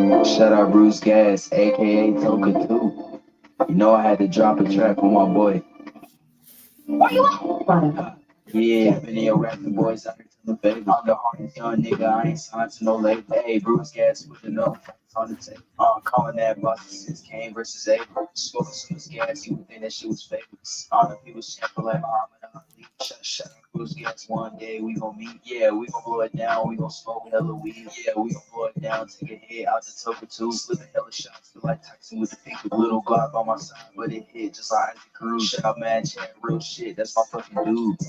Shout out Bruce Gas, aka Toka 2. You know I had to drop a track for my boy. Yeah, video rapping boys out here to the baby. I'm the hardest young nigga, I ain't signed to no label. Hey, Bruce Gas with the no facts on the tape. Calling that boss since Kane versus Abel. Smoking so much gas, you would think that shit was fake. People sample like Muhammad Ali. Shut up, Bruce Gas. One day we gon' meet. Yeah, we gon' blow it down. We gon' smoke hella weed. Yeah, we gon' blow it down. Take a hit out the Toka 2. Flipping hella shots. Feel like Tyson with the pink with little Glock on my side. But it hit just like Isaac Cruz. Shout out Mad Chat, real shit. That's my fucking dude.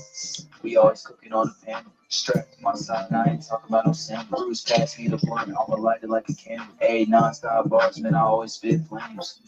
We always cooking on the pan. Strapped to my side, I ain't talking about no sand. Bruce pass me the blunt, I'ma light it like a candle. Hey, non-stop bars, man, I always spit flames.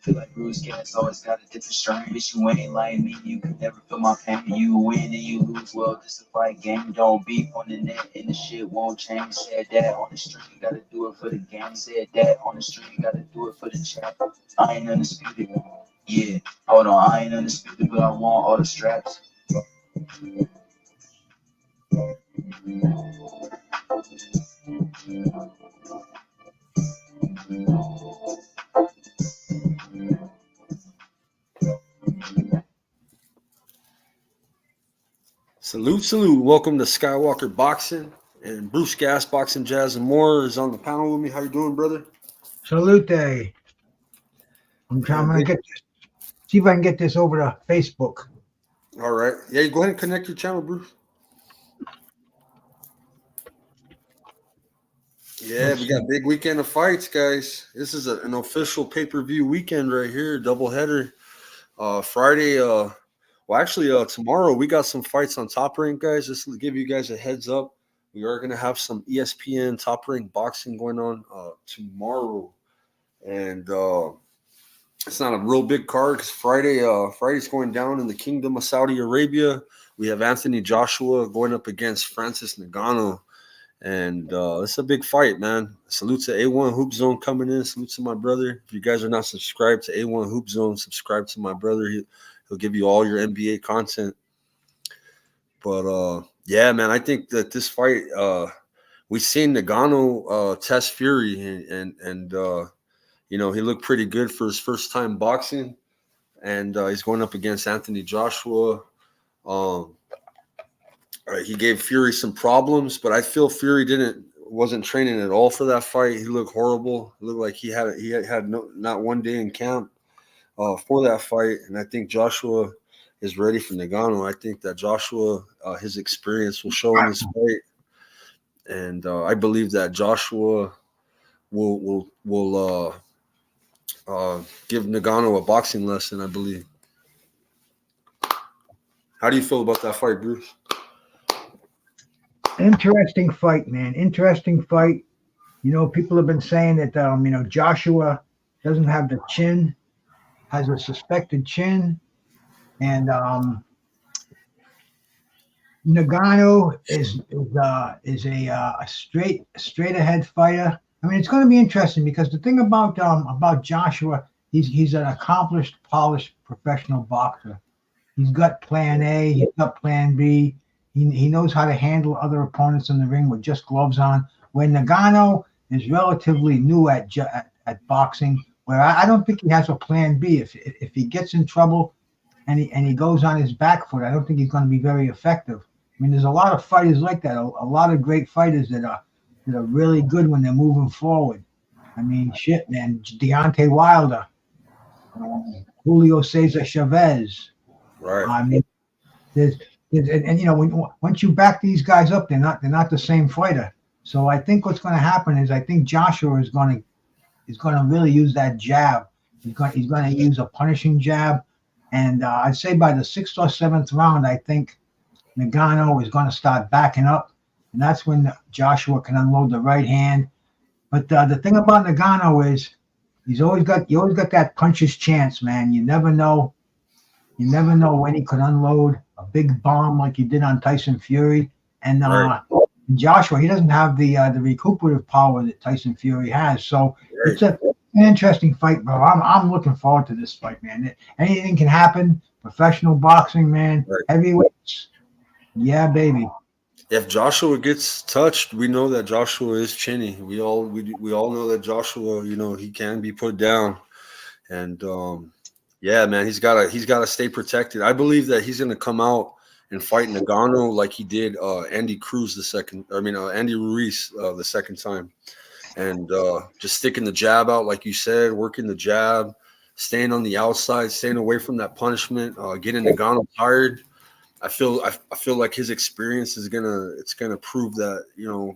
Feel like Bruce Gas always got a different strain. Bitch, you ain't like me, you can never feel my pain. You win and you lose, well, this a fight game. Don't beef on the net and the shit won't change. Said that on the street, gotta do it for the game. Said that on the street, gotta do it for the chat. I ain't undisputed. Yeah, hold on, I ain't undisputed, but I want all the straps. Salute, salute. Welcome to Skywalker Boxing. And Bruce Gas, Boxing, Jazz, and more is on the panel with me. How you doing, brother? Salute. I'm trying to get this. See if I can get this over to Facebook. All right. Yeah, go ahead and connect your channel, Bruce. Yeah, we got a big weekend of fights, guys. This is an official pay-per-view weekend right here, doubleheader. Friday, tomorrow we got some fights on Top Rank, guys. Just to give you guys a heads up, we are going to have some ESPN Top Rank boxing going on tomorrow. And it's not a real big card because Friday's going down in the Kingdom of Saudi Arabia. We have Anthony Joshua going up against Francis Ngannou. And it's a big fight, man. Salute to A1 Hoop Zone coming in. Salute to my brother. If you guys are not subscribed to A1 Hoop Zone, subscribe to my brother. He'll give you all your NBA content. But, yeah, man, I think that this fight, we've seen Ngannou test Fury. And he looked pretty good for his first time boxing. And he's going up against Anthony Joshua. He gave Fury some problems, but I feel Fury wasn't training at all for that fight. He looked horrible. It looked like he had not one day in camp for that fight. And I think Joshua is ready for Ngannou. I think that Joshua, his experience will show in this fight, and I believe that Joshua will give Ngannou a boxing lesson. I believe. How do you feel about that fight, Bruce? Interesting fight, man. Interesting fight. People have been saying that Joshua doesn't have the chin, has a suspected chin, and Ngannou is a straight ahead fighter. I mean, it's going to be interesting because the thing about Joshua, he's an accomplished, polished professional boxer. He's got plan A, he's got plan B. He knows how to handle other opponents in the ring with just gloves on. When Ngannou is relatively new at boxing, where I don't think he has a plan B. If he gets in trouble and he goes on his back foot, I don't think he's going to be very effective. I mean, there's a lot of fighters like that. A lot of great fighters that are really good when they're moving forward. I mean, shit, man. Deontay Wilder, Julio Cesar Chavez. Right. I mean, once you back these guys up, they're not the same fighter. So I think what's going to happen is I think Joshua is going to really use that jab. He's going to use a punishing jab, and I'd say by the 6th or 7th round, I think Ngannou is going to start backing up, and that's when Joshua can unload the right hand. But the thing about Ngannou is you always got that puncher's chance, man. You never know when he could unload a big bomb like he did on Tyson Fury. And Joshua, he doesn't have the recuperative power that Tyson Fury has. So It's an interesting fight, bro. I'm looking forward to this fight, man. Anything can happen, Professional boxing, man. Right. Heavyweights. Yeah, baby. If Joshua gets touched, we know that Joshua is chinny. We all know that Joshua, he can be put down. And yeah, man, he's gotta stay protected. I believe that he's gonna come out and fight Ngannou like he did Andy Ruiz the second time, and just sticking the jab out like you said, working the jab, staying on the outside, staying away from that punishment, getting Ngannou tired. I feel like his experience is gonna prove that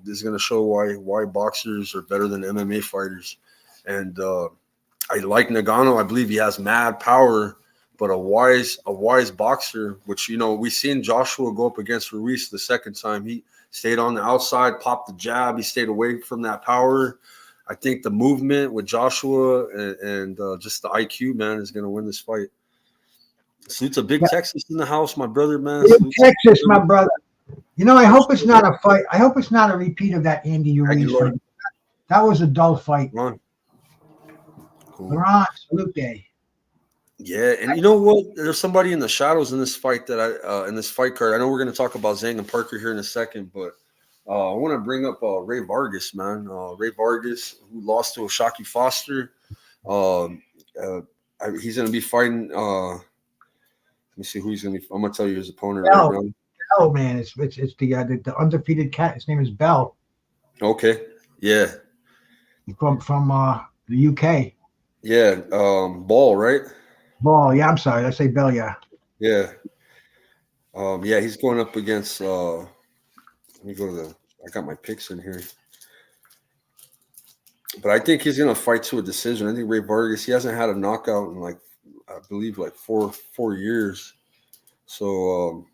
this is gonna show why boxers are better than MMA fighters, and I like Ngannou. I believe he has mad power, but a wise boxer. Which we seen Joshua go up against Ruiz the second time. He stayed on the outside, popped the jab. He stayed away from that power. I think the movement with Joshua and just the IQ, man, is gonna win this fight. Salute to Big Texas in the house, my brother, man. Big Texas, my brother. I hope it's not a fight. I hope it's not a repeat of that Andy Ruiz fight. That was a dull fight. Cool. Laurent, salute. Yeah, and you know what? There's somebody in the shadows in this fight in this fight card. I know we're going to talk about Zhang and Parker here in a second, but I want to bring up Ray Vargas, man. Ray Vargas, who lost to Oshaki Foster. He's going to be fighting. Let me see who he's going to be. I'm going to tell you his opponent right now. Bell, man. It's the undefeated cat. His name is Bell. Okay. Yeah. From the UK. Yeah. Ball, right? Ball. Yeah, I'm sorry. I say Bell. Yeah. Yeah. Yeah, he's going up against. Let me go to I got my picks in here. But I think he's going to fight to a decision. I think Ray Vargas, he hasn't had a knockout in I believe four years. So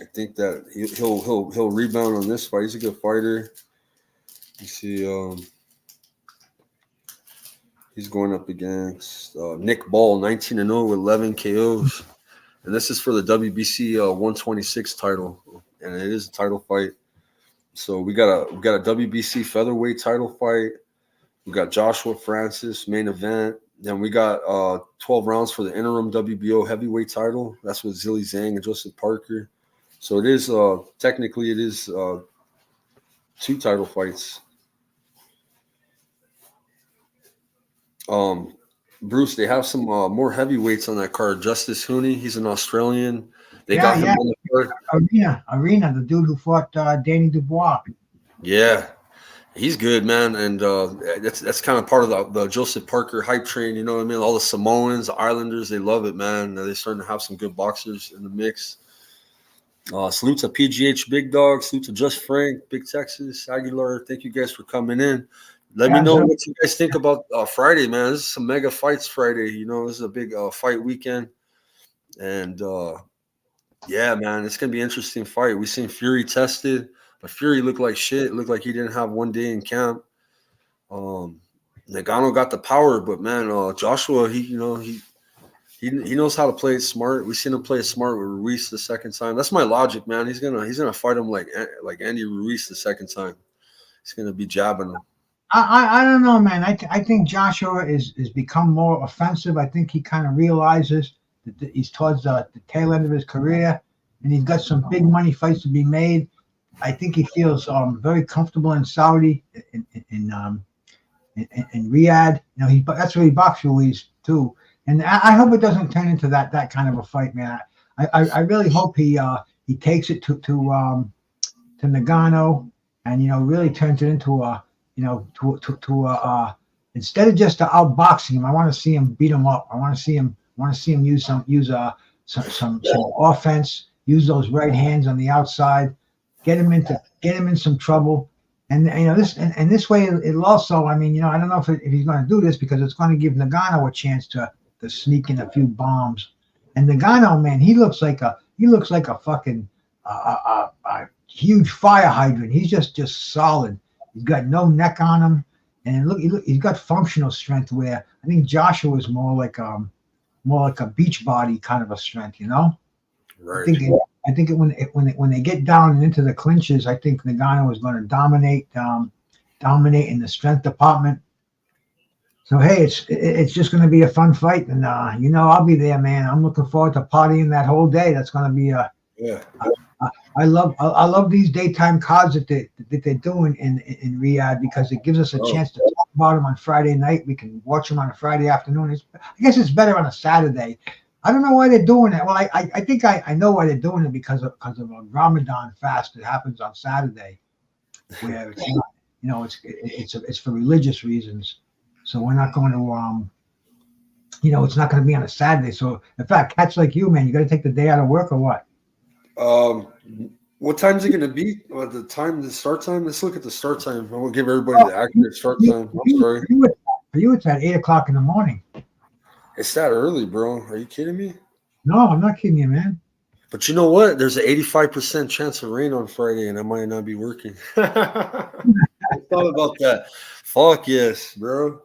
I think that he'll rebound on this fight. He's a good fighter. You see, he's going up against Nick Ball, 19-0 with 11 KOs, and this is for the WBC 126 title, and it is a title fight. So we got a WBC featherweight title fight. We got Joshua Francis main event. Then we got 12 rounds for the interim WBO heavyweight title. That's with Zhilei Zhang and Joseph Parker. So it is technically two title fights. Bruce, they have some more heavyweights on that card. Justice Hooney, he's an Australian. They got him on the card. Arena, the dude who fought Danny Dubois. Yeah, he's good, man, and that's kind of part of the Joseph Parker hype train. You know what I mean? All the Samoans, the Islanders, they love it, man. They're starting to have some good boxers in the mix. Salute to PGH Big Dog. Salute to Just Frank, Big Texas, Aguilar. Thank you guys for coming in. Let me know what you guys think about Friday, man. This is some mega fights Friday. This is a big fight weekend. And, yeah, man, it's going to be an interesting fight. We seen Fury tested, but Fury looked like shit. It looked like he didn't have one day in camp. Ngannou got the power, but, man, Joshua, he knows how to play it smart. We seen him play it smart with Ruiz the second time. That's my logic, man. He's gonna fight him like Andy Ruiz the second time. He's gonna be jabbing him. I don't know, man. I think Joshua is become more offensive. I think he kind of realizes that he's towards the tail end of his career, and he's got some big money fights to be made. I think he feels very comfortable in Saudi, in Riyadh. That's where he boxed Ruiz too. And I hope it doesn't turn into that kind of a fight, man. I really hope he takes it to Ngannou, and really turns it into a instead of just outboxing him. I want to see him beat him up. I want to see him use some offense, use those right hands on the outside, get him in some trouble. And this way it'll also, I don't know if he's going to do this, because it's going to give Ngannou a chance to sneak in a few bombs. And Ngannou, man, he looks like a fucking a huge fire hydrant. He's just solid. He's got no neck on him, and look, he's got functional strength. Where I think Joshua is more like a beach body kind of a strength, Right. I think when they get down and into the clinches, I think Ngannou is going to dominate in the strength department. So hey, it's just going to be a fun fight, and I'll be there, man. I'm looking forward to partying that whole day. That's going to be Yeah. I love these daytime cards that they're doing in Riyadh, because it gives us a chance to talk about them on Friday night. We can watch them on a Friday afternoon. I guess it's better on a Saturday. I don't know why they're doing that. Well, I think I know why they're doing it, because of a Ramadan fast that happens on Saturday, where it's not, it's for religious reasons. So we're not going to it's not going to be on a Saturday. So in fact, cats like you, man, you got to take the day out of work or what? What time is it going to be? The start time? Let's look at the start time. I'm going to give everybody the accurate start time. I'm sorry. For you, it's at 8:00 in the morning. It's that early, bro. Are you kidding me? No, I'm not kidding you, man. But you know what? There's an 85% chance of rain on Friday, and I might not be working. I thought about that. Fuck yes, bro.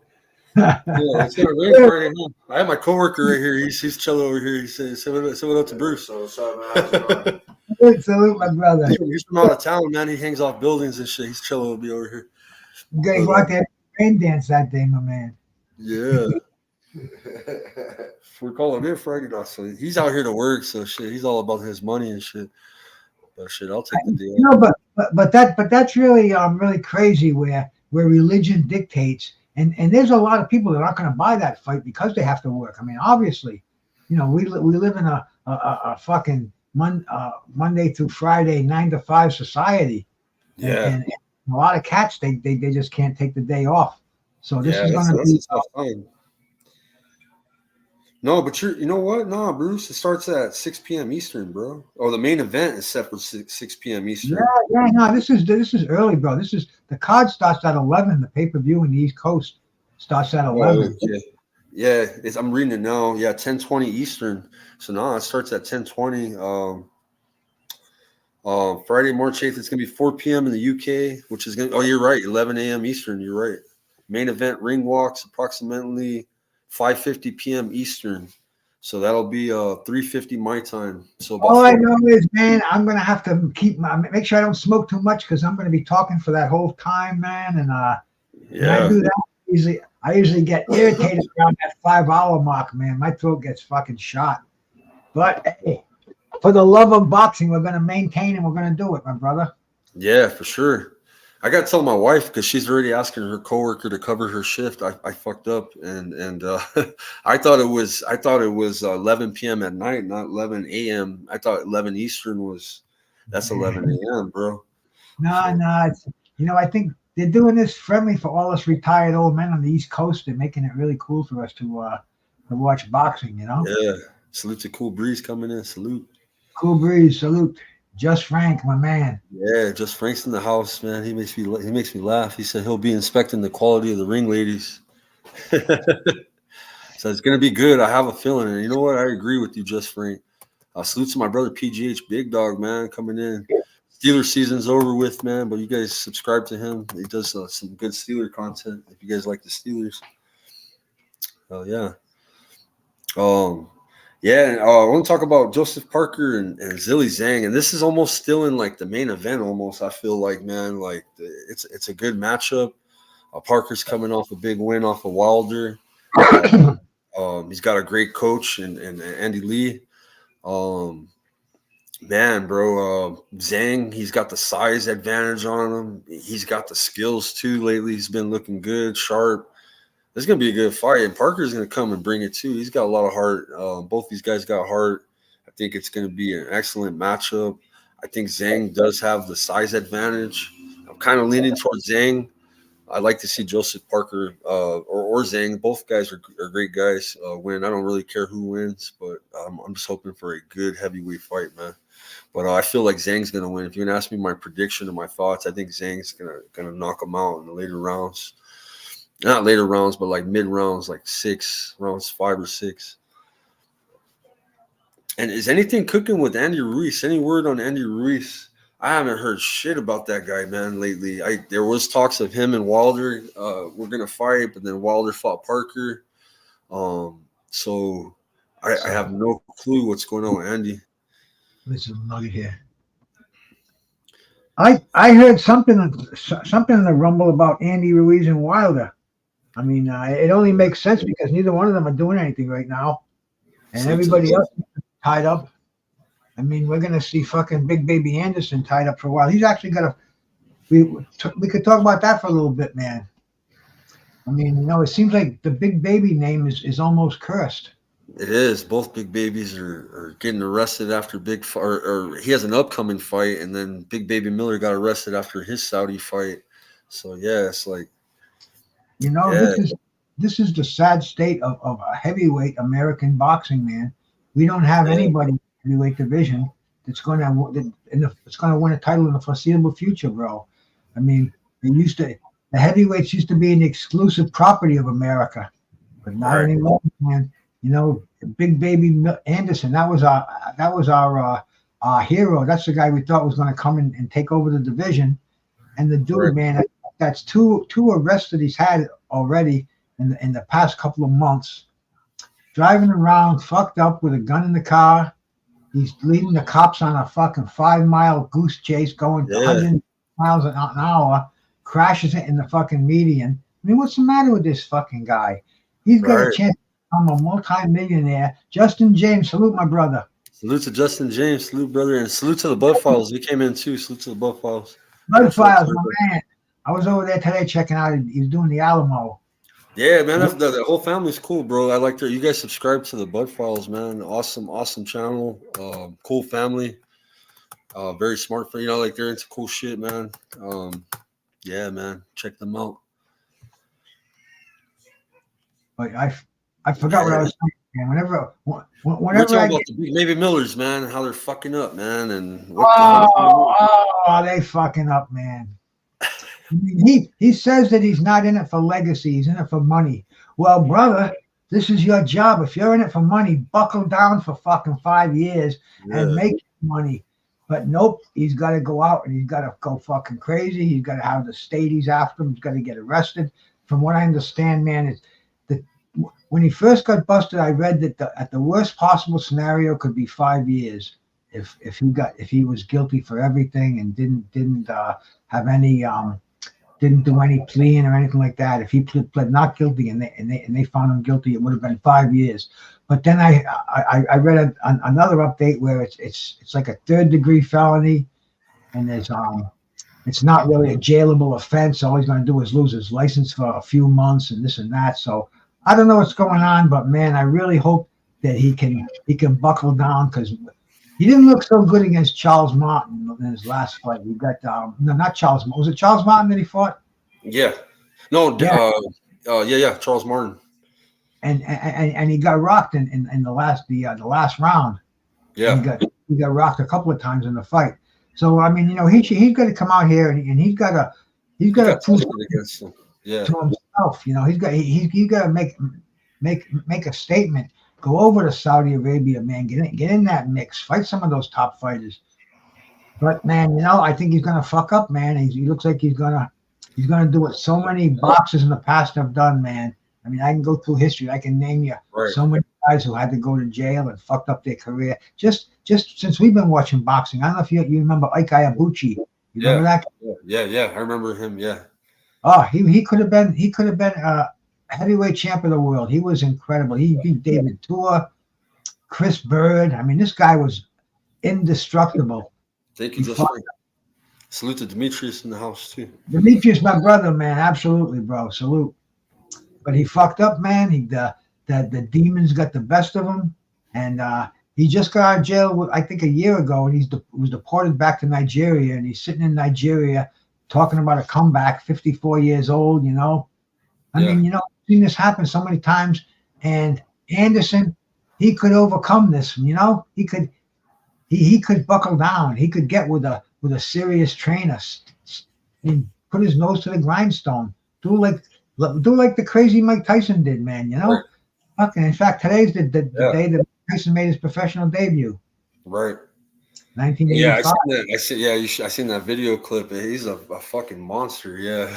Yeah, it's gonna rain Friday night. I have my coworker right here. He's chill over here. He says, "Say what up to Bruce." So what's up, man? Salute, my brother. He's from out of town, man. He hangs off buildings and shit. He's chilling with me over here. You gotta go out there and rain dance that day, my man. Yeah. We're calling it Friday night, so he's out here to work. So shit, he's all about his money and shit. But shit, I'll take the deal. No, but that's really really crazy, where religion dictates, and there's a lot of people that aren't going to buy that fight because they have to work. I mean, obviously, we live in a fucking Monday through Friday 9 to 5 society. Yeah. And a lot of cats they just can't take the day off. So this is going to be tough time. No, but you know what? No, Bruce, it starts at 6 p.m. Eastern, bro. Or the main event is set for 6 p.m. Eastern. Yeah, no, this is early, bro. The card starts at 11. The pay-per-view in the East Coast starts at 11. Oh, okay. Yeah, I'm reading it now. Yeah, 10:20 Eastern. So now it starts at 10:20. Friday, March 8th, it's gonna be 4 p.m. in the UK, which is gonna. Oh, you're right, 11 a.m. Eastern. You're right. Main event ring walks approximately 5:50 p.m. Eastern. So that'll be 3:50 my time. So about all I know is, man, I'm gonna have to make sure I don't smoke too much, because I'm gonna be talking for that whole time, man. And when I do that, I usually get irritated around that 5-hour mark, man. My throat gets fucking shot. But hey, for the love of boxing, we're gonna maintain and we're gonna do it, my brother. Yeah, for sure. I gotta tell my wife, because she's already asking her coworker to cover her shift. I fucked up, and I thought it was 11 p.m. at night, not 11 a.m. I thought 11 Eastern that's 11 a.m., bro. No, it's I think they're doing this friendly for all us retired old men on the East Coast. They're making it really cool for us to watch boxing. Yeah. Salute to Cool Breeze coming in. Salute. Cool Breeze. Salute. Just Frank, my man. Yeah, Just Frank's in the house, man. He makes me laugh. He said he'll be inspecting the quality of the ring ladies. So it's gonna be good. I have a feeling. And you know what? I agree with you, Just Frank. Salute to my brother PGH Big Dog, man, coming in. Steelers season's over with, man. But you guys subscribe to him. He does some good Steeler content. If you guys like the Steelers, yeah. Yeah, I want to talk about Joseph Parker and Zhilei Zhang, and this is almost still in like the main event. Almost, I feel like, man, like it's a good matchup. Parker's coming off a big win off of Wilder. He's got a great coach and Andy Lee. Man, bro, Zhang, he's got the size advantage on him. He's got the skills too. Lately, he's been looking good, sharp. This is going to be a good fight, and Parker's going to come and bring it too. He's got a lot of heart. Both these guys got heart. I think it's going to be an excellent matchup. I think Zhang does have the size advantage. I'm kind of leaning towards Zhang. I'd like to see Joseph Parker or Zhang. Both guys are great guys. Win. I don't really care who wins, but I'm just hoping for a good heavyweight fight, man. But I feel like Zhang's going to win. If you're going to ask me my prediction and my thoughts, I think Zhang's going to knock him out in the later rounds. Not later rounds, but like mid rounds, like 6 rounds, 5 or 6. And is anything cooking with Andy Ruiz? Any word on Andy Ruiz? I haven't heard shit about that guy, man, lately. There was talks of him and Wilder were gonna fight, but then Wilder fought Parker. So I have no clue what's going on with Andy. Listen, nugget here. I heard something in the rumble about Andy Ruiz and Wilder. I mean, it only makes sense because neither one of them are doing anything right now, and everybody else is tied up. I mean, we're gonna see fucking Big Baby Anderson tied up for a while. He's actually got a. We could talk about that for a little bit, man. I mean, it seems like the Big Baby name is almost cursed. It is. Both Big Babies are getting arrested after or he has an upcoming fight, and then Big Baby Miller got arrested after his Saudi fight. So yeah, it's like This is the sad state of a heavyweight American boxing, man. We don't have anybody in the heavyweight division that's going to win a title in the foreseeable future, bro. I mean, the heavyweights used to be an exclusive property of America, but not anymore, man. Big Baby Anderson, that was our hero. That's the guy we thought was going to come in and take over the division. And the dude, man, that's two arrests that he's had already in the past couple of months. Driving around fucked up with a gun in the car. He's leading the cops on a fucking 5-mile goose chase going 100 miles an hour, crashes it in the fucking median. I mean, what's the matter with this fucking guy? He's got a chance to become a multi-millionaire. Justin James, salute my brother. Salute to Justin James, salute brother, and salute to the Bud Files. He came in too. Salute to the Bud Files. Bud Files, my man. I was over there today checking out. He's doing the Alamo. Yeah, man, the whole family's cool, bro. I like you guys subscribe to the Bud Files, man. Awesome channel. Cool family. Very smart for like they're into cool shit, man. Yeah, man, check them out. But I forgot what I was saying. Man. Whenever we're talking about the Baby Millers, man, how they're fucking up, man, and they fucking up, man. He says that he's not in it for legacy, he's in it for money. Well, brother, this is your job. If you're in it for money, buckle down for fucking 5 years and make money. But nope, he's got to go out and he's got to go fucking crazy. He's got to have the state he's after him. He's got to get arrested. From what I understand, man, is that when he first got busted, I read that at the worst possible scenario could be 5 years if he was guilty for everything and didn't have any didn't do any pleading or anything like that. If he pled not guilty and they found him guilty, it would have been 5 years. But then I read another update where it's like a 3rd-degree felony, and it's not really a jailable offense. All he's going to do is lose his license for a few months and this and that. So I don't know what's going on, but man, I really hope that he can buckle down, because he didn't look so good against Charles Martin in his last fight. We got no, not Charles. Was it Charles Martin that he fought? Yeah. No. Yeah. Charles Martin. And he got rocked in the last round. Yeah. He got rocked a couple of times in the fight. So I mean, he's got to come out here and he's got to prove against him. Yeah. To himself. He's got to make a statement. Go over to Saudi Arabia, man. Get in that mix. Fight some of those top fighters. But man, I think he's gonna fuck up, man. He looks like he's gonna do what so many boxers in the past have done, man. I mean, I can go through history. I can name you so many guys who had to go to jail and fucked up their career. Just since we've been watching boxing, I don't know if you remember Ike Iwabuchi. You remember that? Yeah. I remember him. Yeah. Oh, he could have been heavyweight champ of the world. He was incredible. He beat David Tua, Chris Bird. I mean, this guy was indestructible. Thank you. Salute to Demetrius in the house too. Demetrius, my brother, man. Absolutely, bro. Salute. But he fucked up, man. The demons got the best of him, and he just got out of jail, I think, a year ago, and was deported back to Nigeria, and he's sitting in Nigeria talking about a comeback. 54 years old, I mean, I've seen this happen so many times, and Anderson, he could overcome this. He could buckle down. He could get with a serious trainer, and put his nose to the grindstone. Do like the crazy Mike Tyson did, man. Fucking. In fact, today's the day that Tyson made his professional debut. Right. 1985. Yeah, I seen that video clip. He's a fucking monster. Yeah.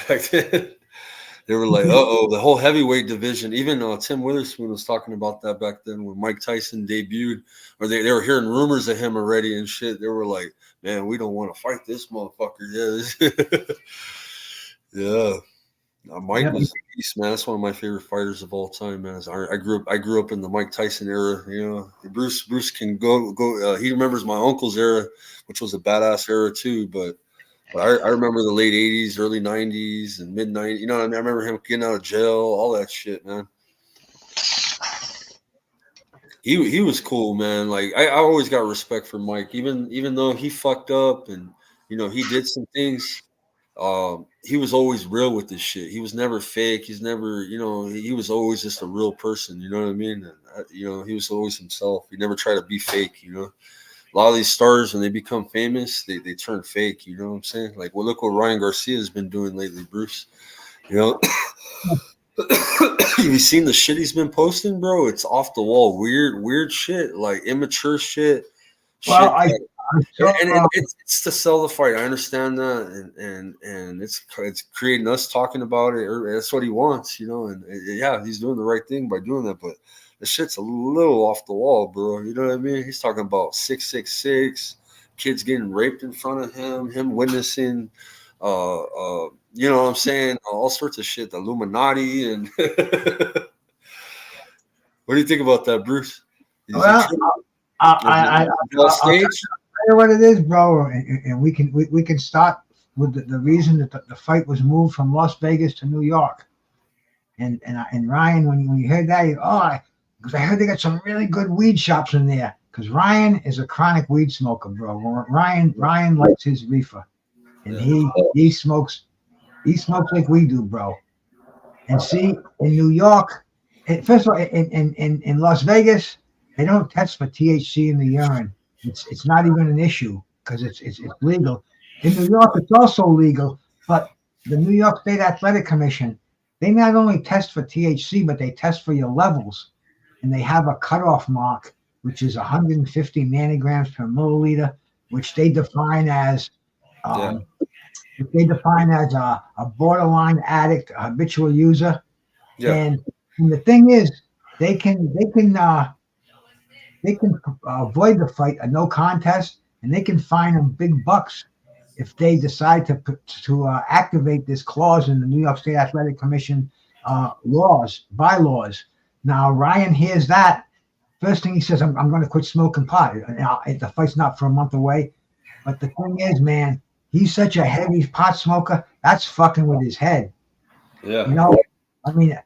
They were like, the whole heavyweight division. Even Tim Witherspoon was talking about that back then when Mike Tyson debuted, or they were hearing rumors of him already and shit. They were like, man, we don't want to fight this motherfucker. Yeah. Mike Yep. was the beast, man. That's one of my favorite fighters of all time, man. I grew up in the Mike Tyson era. You know, Bruce can go. He remembers my uncle's era, which was a badass era too. But I remember the late '80s, early '90s, and mid '90s. You know what I mean? I remember him getting out of jail, all that shit, man. He was cool, man. Like I always got respect for Mike, even though he fucked up and he did some things. He was always real with this shit. He was never fake. He's never, he was always just a real person. You know what I mean? And, he was always himself. He never tried to be fake. A lot of these stars, when they become famous, they turn fake. You know what I'm saying? Like, well, look what Ryan Garcia has been doing lately, Bruce. Have you seen the shit he's been posting, bro? It's off the wall, weird shit, like immature shit. Well, It's to sell the fight. I understand that, and it's creating us talking about it. That's what he wants, And yeah, he's doing the right thing by doing that. But the shit's a little off the wall, bro. You know what I mean? He's talking about 666 kids getting raped in front of him witnessing. You know what I'm saying? All sorts of shit, the Illuminati, and what do you think about that, Bruce? Well, I'll tell you what it is, bro, and we can start with the reason that the fight was moved from Las Vegas to New York, and Ryan, when you heard that, because I heard they got some really good weed shops in there, because Ryan is a chronic weed smoker, bro. Ryan likes his reefer, and he smokes like we do, bro. And see, in New York, first of all, in Las Vegas, they don't test for THC in the urine. It's not even an issue because it's legal. In New York, it's also legal, but the New York State Athletic Commission, they not only test for THC, but they test for your levels, and they have a cutoff mark, which is 150 nanograms per milliliter, which they define as a borderline addict, a habitual user. Yeah. And the thing is, they can avoid the fight, a no contest, and they can fine them big bucks if they decide to activate this clause in the New York State Athletic Commission bylaws. Now, Ryan hears that. First thing he says, I'm going to quit smoking pot. The fight's not for a month away. But the thing is, man, he's such a heavy pot smoker, that's fucking with his head. Yeah. I mean,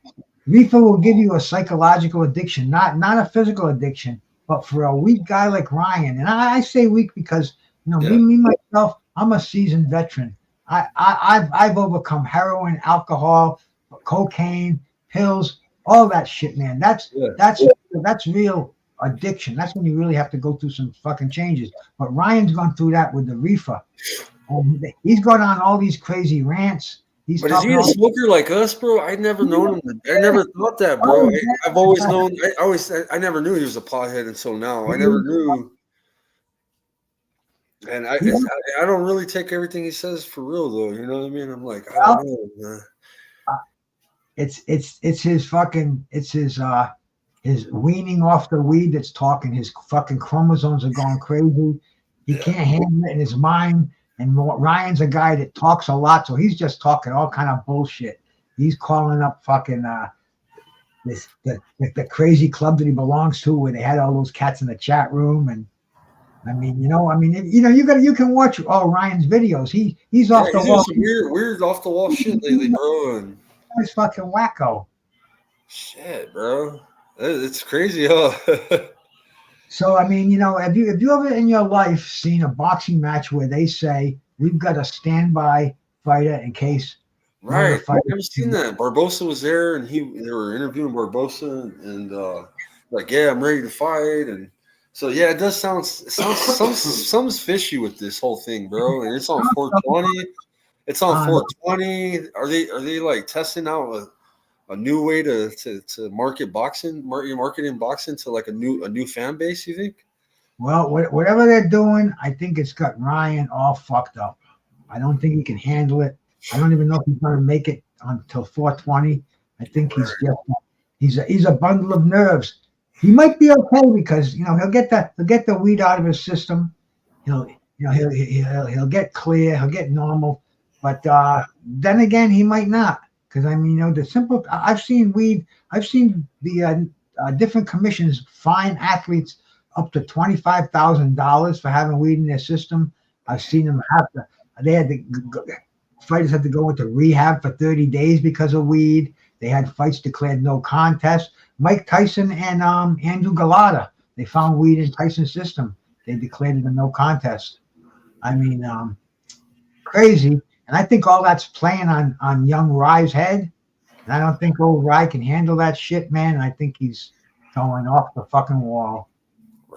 reefer will give you a psychological addiction, not a physical addiction. But for a weak guy like Ryan, and I say weak because me myself, I'm a seasoned veteran. I've overcome heroin, alcohol, cocaine, pills, all that shit, man. That's real addiction. That's when you really have to go through some fucking changes. But Ryan's gone through that with the reefer. He's gone on all these crazy rants. But is he a smoker like us, bro? I never known him. I never thought that, bro. I've always known. I never knew he was a pothead until now. I never knew. And I don't really take everything he says for real, though. You know what I mean? I'm like, I don't know, man. It's his fucking. It's his weaning off the weed that's talking. His fucking chromosomes are going crazy. He can't handle it in his mind. And Ryan's a guy that talks a lot, so he's just talking all kind of bullshit. He's calling up fucking the crazy club that he belongs to, where they had all those cats in the chat room. And you can watch all Ryan's videos. He's off the wall. Some weird off the wall shit lately, bro. And he's fucking wacko. Shit, bro, it's crazy, huh? So, have you ever in your life seen a boxing match where they say, we've got a standby fighter in case? Right. I've never seen that. Barbosa was there, and they were interviewing Barbosa, and I'm ready to fight. And so, yeah, it does sound something's fishy with this whole thing, bro. And it's on 420. It's on 420. Are they like testing out a new way to marketing boxing to like a new fan base, you think? Well, whatever they're doing, I think it's got Ryan all fucked up. I don't think he can handle it. I don't even know if he's going to make it until 420. I think he's a bundle of nerves. He might be okay because he'll get the weed out of his system. He'll get clear. He'll get normal. But then again, he might not. Because I mean, the simple. I've seen weed. I've seen the different commissions fine athletes up to $25,000 for having weed in their system. I've seen them have to. They had to. Fighters had to go into rehab for 30 days because of weed. They had fights declared no contest. Mike Tyson and Andrew Galata. They found weed in Tyson's system. They declared it a no contest. I mean, crazy. And I think all that's playing on young Rye's head. And I don't think old Rye can handle that shit, man. I think he's going off the fucking wall.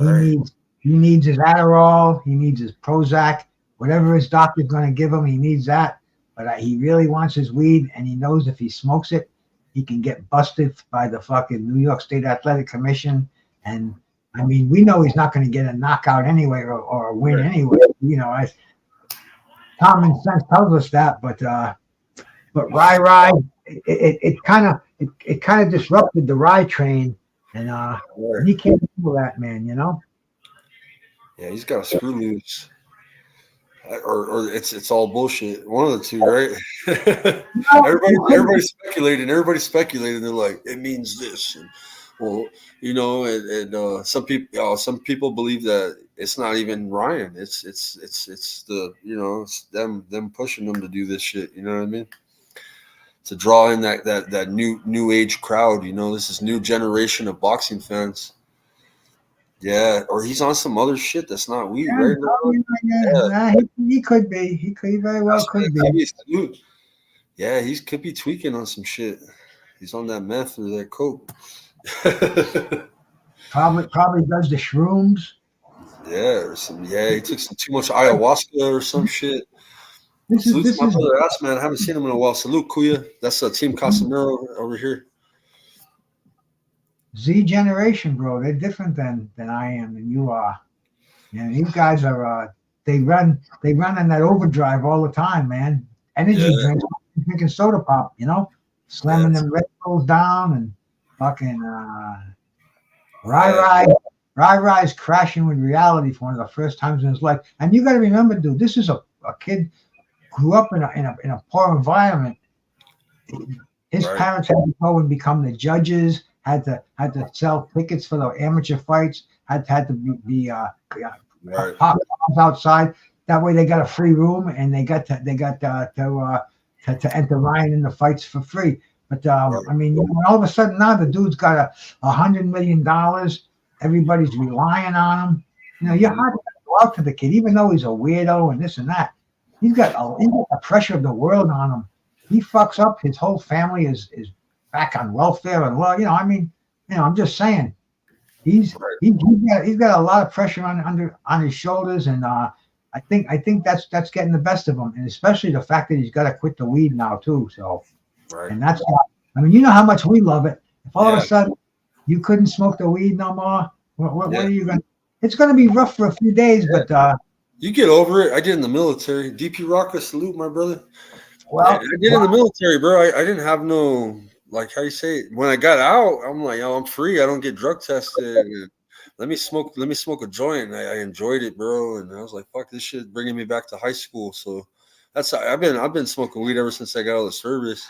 Right. He needs his Adderall. He needs his Prozac. Whatever his doctor's going to give him, he needs that. But he really wants his weed, and he knows if he smokes it, he can get busted by the fucking New York State Athletic Commission. And I mean, we know he's not going to get a knockout anyway or a win anyway. Common sense tells us that. But Rye, it kind of disrupted the Rye train, and he can't do that, man. Yeah, he's got a screw loose. Or it's all bullshit. One of the two, right? Everybody's speculating. They're like, it means this. And, well, and some people believe that it's not even Ryan. It's the it's them pushing them to do this shit. You know what I mean? To draw in that new age crowd. This is new generation of boxing fans. Yeah, or he's on some other shit that's not weed, right? He could be. He could very well could be. Yeah, he could be tweaking on some shit. He's on that meth or that coke. Probably does the shrooms. Yeah, he took some too much ayahuasca or some shit. Salute my brother Ass, man. I haven't seen him in a while. Salute, Kuya. That's Team Casemiro over here. Z generation, bro. They're different than I am and you are. And these guys are they run in that overdrive all the time, man. Energy drinks, drinking soda pop, slamming them Red Bulls down and fucking Rye's crashing with reality for one of the first times in his life. And you got to remember, dude, this is a kid grew up in a poor environment. His parents had to go and become the judges. Had to sell tickets for the amateur fights. Had to be pop outside. That way they got a free room and they got to enter Ryan in the fights for free. But I mean, all of a sudden now the dude's got $100 million. Everybody's relying on him. You hardly go out to the kid, even though he's a weirdo and this and that. He's got the pressure of the world on him. He fucks up. His whole family is back on welfare and I'm just saying, he's got a lot of pressure on his shoulders, and I think that's getting the best of him, and especially the fact that he's got to quit the weed now too. So, and that's you know how much we love it. If all of a sudden you couldn't smoke the weed no more, what are you gonna? It's gonna be rough for a few days, but you get over it. I did in the military. DP Rocka, salute, my brother. Well, I did in the military, bro. I didn't have no, like, how you say it? When I got out, I'm like, I'm free. I don't get drug tested. And let me smoke a joint. And I enjoyed it, bro. And I was like, fuck, this shit bringing me back to high school. So I've been smoking weed ever since I got out of the service.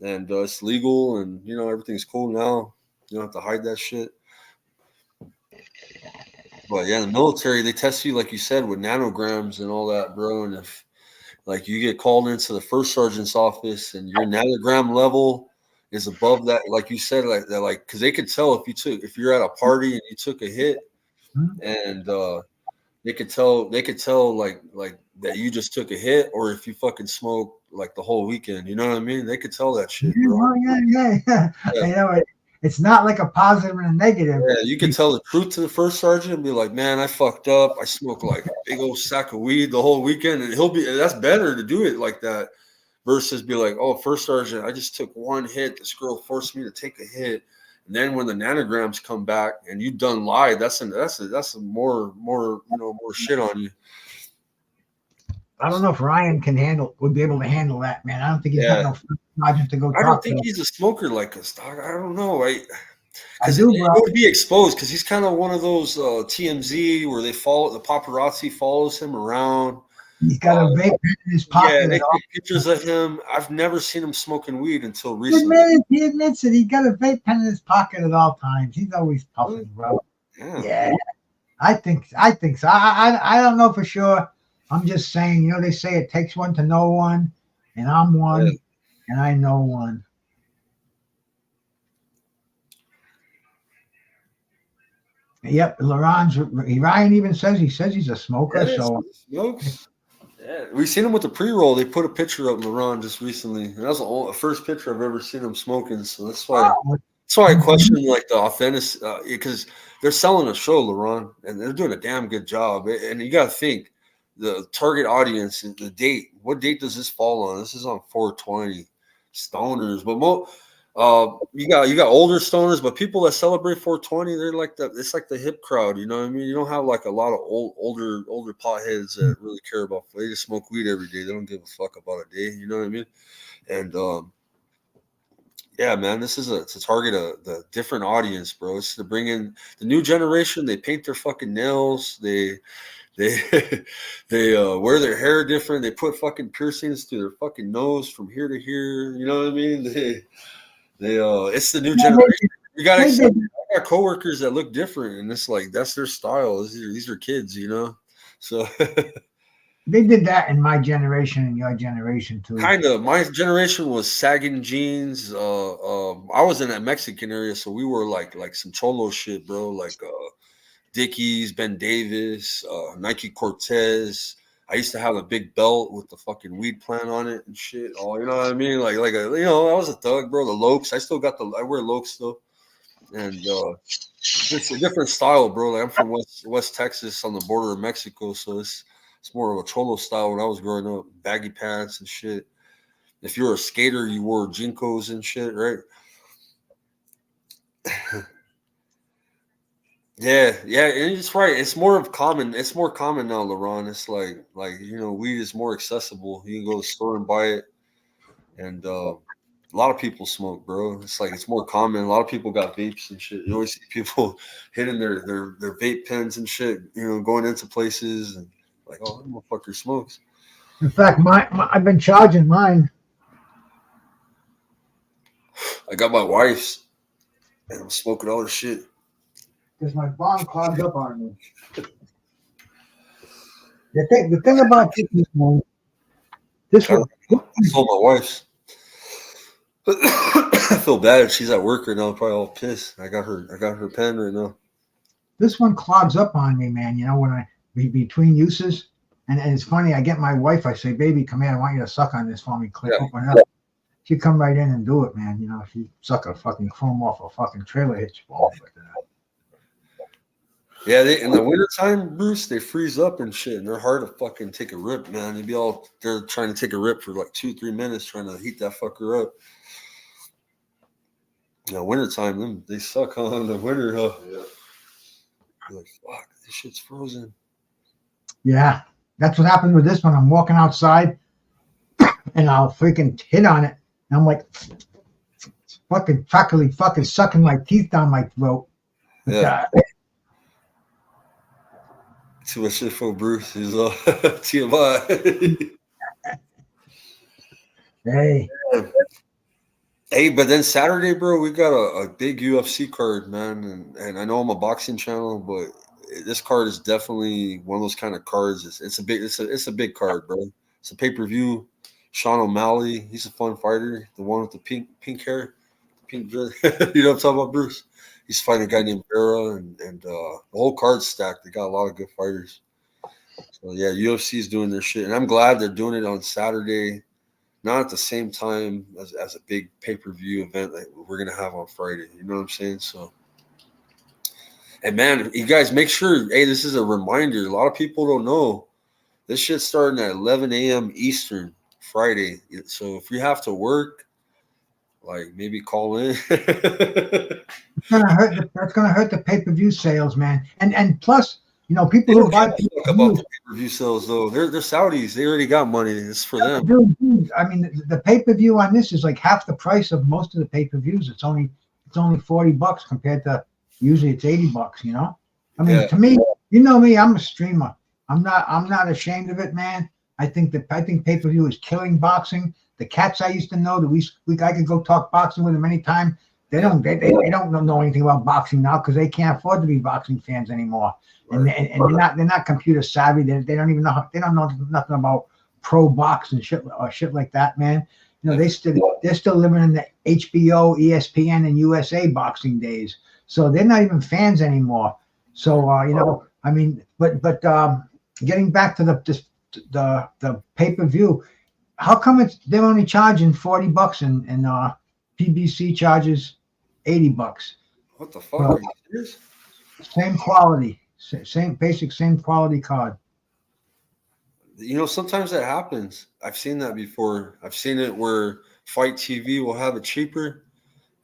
And it's legal, and everything's cool now. You don't have to hide that shit. But yeah, in the military, they test you, like you said, with nanograms and all that, bro. And if like you get called into the first sergeant's office and your nanogram level is above that, like you said, because they could tell if you're at a party and you took a hit, and they could tell like that you just took a hit, or if you fucking smoke like the whole weekend. You know what I mean? They could tell that shit, bro. Yeah. It's not like a positive and a negative. Yeah, you can tell the truth to the first sergeant and be like, man, I fucked up. I smoked like a big old sack of weed the whole weekend. And that's better to do it like that versus be like, oh, first sergeant, I just took one hit. This girl forced me to take a hit. And then when the nanograms come back and you done lied, that's more shit on you. I don't know if Ryan would be able to handle that, man. I don't think he's got no margin to go. I don't think he's a smoker like us, dog. I don't know. Because it would be exposed because he's kind of one of those TMZ where the paparazzi follows him around. He's got a vape pen in his pocket. Yeah, they at all. take pictures of him. I've never seen him smoking weed until He recently. admits it. He got a vape pen in his pocket at all times. He's always puffing, bro. Yeah, I think so. I don't know for sure. I'm just saying, you know, they say it takes one to know one, and I'm one, and I know one. Yep, Ryan even says he's a smoker. Yeah, So smokes. Yeah, we seen him with the pre-roll. They put a picture up, LeBron, just recently. And that was the first picture I've ever seen him smoking. So that's why I question like the authentic, because they're selling a show, LeBron, and they're doing a damn good job. And you got to think the target audience and the date. What date does this fall on? This is on 420. Stoners, but you got older stoners, but people that celebrate 420, they're like it's like the hip crowd, you know what I mean? You don't have like a lot of older potheads that really care about. They just smoke weed every day. They don't give a fuck about a day, you know what I mean? And yeah, man, this is to target the different audience, bro. It's to bring in the new generation. They paint their fucking nails. They wear their hair different. They put fucking piercings to their fucking nose from here to here. You know what I mean? It's the new generation. You got I got coworkers that look different, and it's like that's their style. These are kids, you know. So they did that in my generation and your generation too. Kind of. My generation was sagging jeans. I was in that Mexican area, so we were like some cholo shit, bro. Like Dickies, Ben Davis, Nike Cortez. I used to have a big belt with the fucking weed plant on it and shit. Oh, you know what I mean? I was a thug, bro. The Lokes. I wear Lokes still. And it's a different style, bro. Like I'm from West Texas on the border of Mexico, so it's more of a cholo style when I was growing up. Baggy pants and shit. If you're a skater, you wore Jinkos and shit, right? Yeah, and it's right. It's more common now, LeBron. It's like weed is more accessible. You can go to the store and buy it, and a lot of people smoke, bro. It's like it's more common. A lot of people got vapes and shit. You always see people hitting their vape pens and shit. Going into places and like, oh, that motherfucker smokes. In fact, I've been charging mine. I got my wife's, and I'm smoking all the shit. Because my bong clogged up on me. The thing about this one, I told my wife's. I feel bad. She's at work right now, probably all pissed. I got her pen right now. This one clogs up on me, man. When I between uses, and it's funny. I get my wife. I say, "Baby, come here. I want you to suck on this for me. Click open up." She come right in and do it, man. She suck a fucking chrome off a fucking trailer hitch ball like that. Yeah, in the wintertime, Bruce, they freeze up and shit, and they're hard to fucking take a rip, man. They're trying to take a rip for like 2-3 minutes, trying to heat that fucker up. Wintertime, they suck on the winter, huh? Yeah. You're like, fuck, this shit's frozen. Yeah, that's what happened with this one. I'm walking outside, and I'll freaking hit on it, and I'm like, fucking fucking sucking my teeth down my throat. Yeah. Too much shit for Bruce. He's TMI. Hey, but then Saturday, bro, we got a big UFC card, man. And I know I'm a boxing channel, but this card is definitely one of those kind of cards. It's a big card, bro. It's a pay-per-view. Sean O'Malley, he's a fun fighter. The one with the pink hair, pink dress. You know what I'm talking about, Bruce? He's fighting a guy named Vera, and the whole card's stacked. They got a lot of good fighters. So, yeah, UFC is doing their shit. And I'm glad they're doing it on Saturday, not at the same time as a big pay-per-view event that we're going to have on Friday. You know what I'm saying? So, and, man, you guys make sure, hey, this is a reminder. A lot of people don't know. This shit's starting at 11 a.m. Eastern Friday. So if you have to work, like maybe call in. It's gonna hurt the pay-per-view sales, man. And plus, people who buy about the pay-per-view sales though. They're Saudis. They already got money. It's for them. Dude, I mean, the pay-per-view on this is like half the price of most of the pay-per-views. It's only $40 compared to usually it's $80. I mean, To me, me, I'm a streamer. I'm not ashamed of it, man. I think pay-per-view is killing boxing. The cats I used to know that I could go talk boxing with them anytime. They don't know anything about boxing now because they can't afford to be boxing fans anymore. Right. And they're not computer savvy. They don't even know nothing about pro box and shit like that, man. You know, they're still living in the HBO, ESPN, and USA boxing days. So they're not even fans anymore. So you know, I mean, but getting back to the pay-per-view, how come they're only charging $40 and PBC charges $80? What the fuck? Are you serious? Same quality, same quality card. You know, sometimes that happens. I've seen that before. I've seen it where Fight TV will have it cheaper,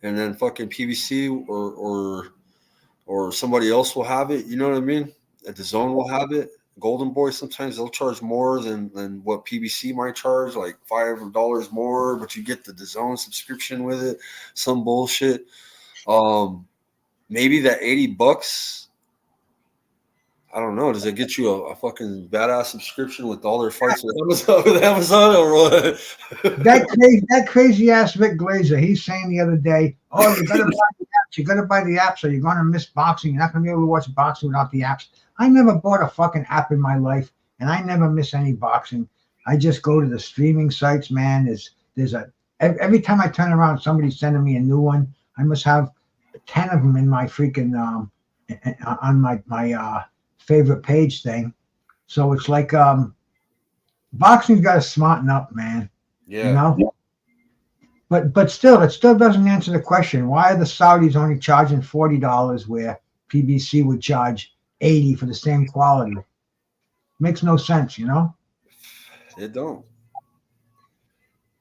and then fucking PBC or somebody else will have it. You know what I mean? At the Zone will have it. Golden Boy, sometimes they'll charge more than what PBC might charge, like $5 more, but you get the DAZN subscription with it. Some bullshit. Maybe that $80. I don't know. Does it get you a fucking badass subscription with all their fights with Amazon or what? that crazy ass Vic Glazer, he's saying the other day, "Oh, you gotta buy the apps. You gotta buy the apps, or you're gonna miss boxing. You're not gonna be able to watch boxing without the apps." I never bought a fucking app in my life, and I never miss any boxing. I just go to the streaming sites, man. Every time I turn around, somebody's sending me a new one. I must have 10 of them in my freaking on my favorite page thing. So it's like boxing's got to smarten up, man. Yeah. You know? But still, it still doesn't answer the question. Why are the Saudis only charging $40 where PBC would charge $80 for the same quality? Makes no sense, you know? It don't.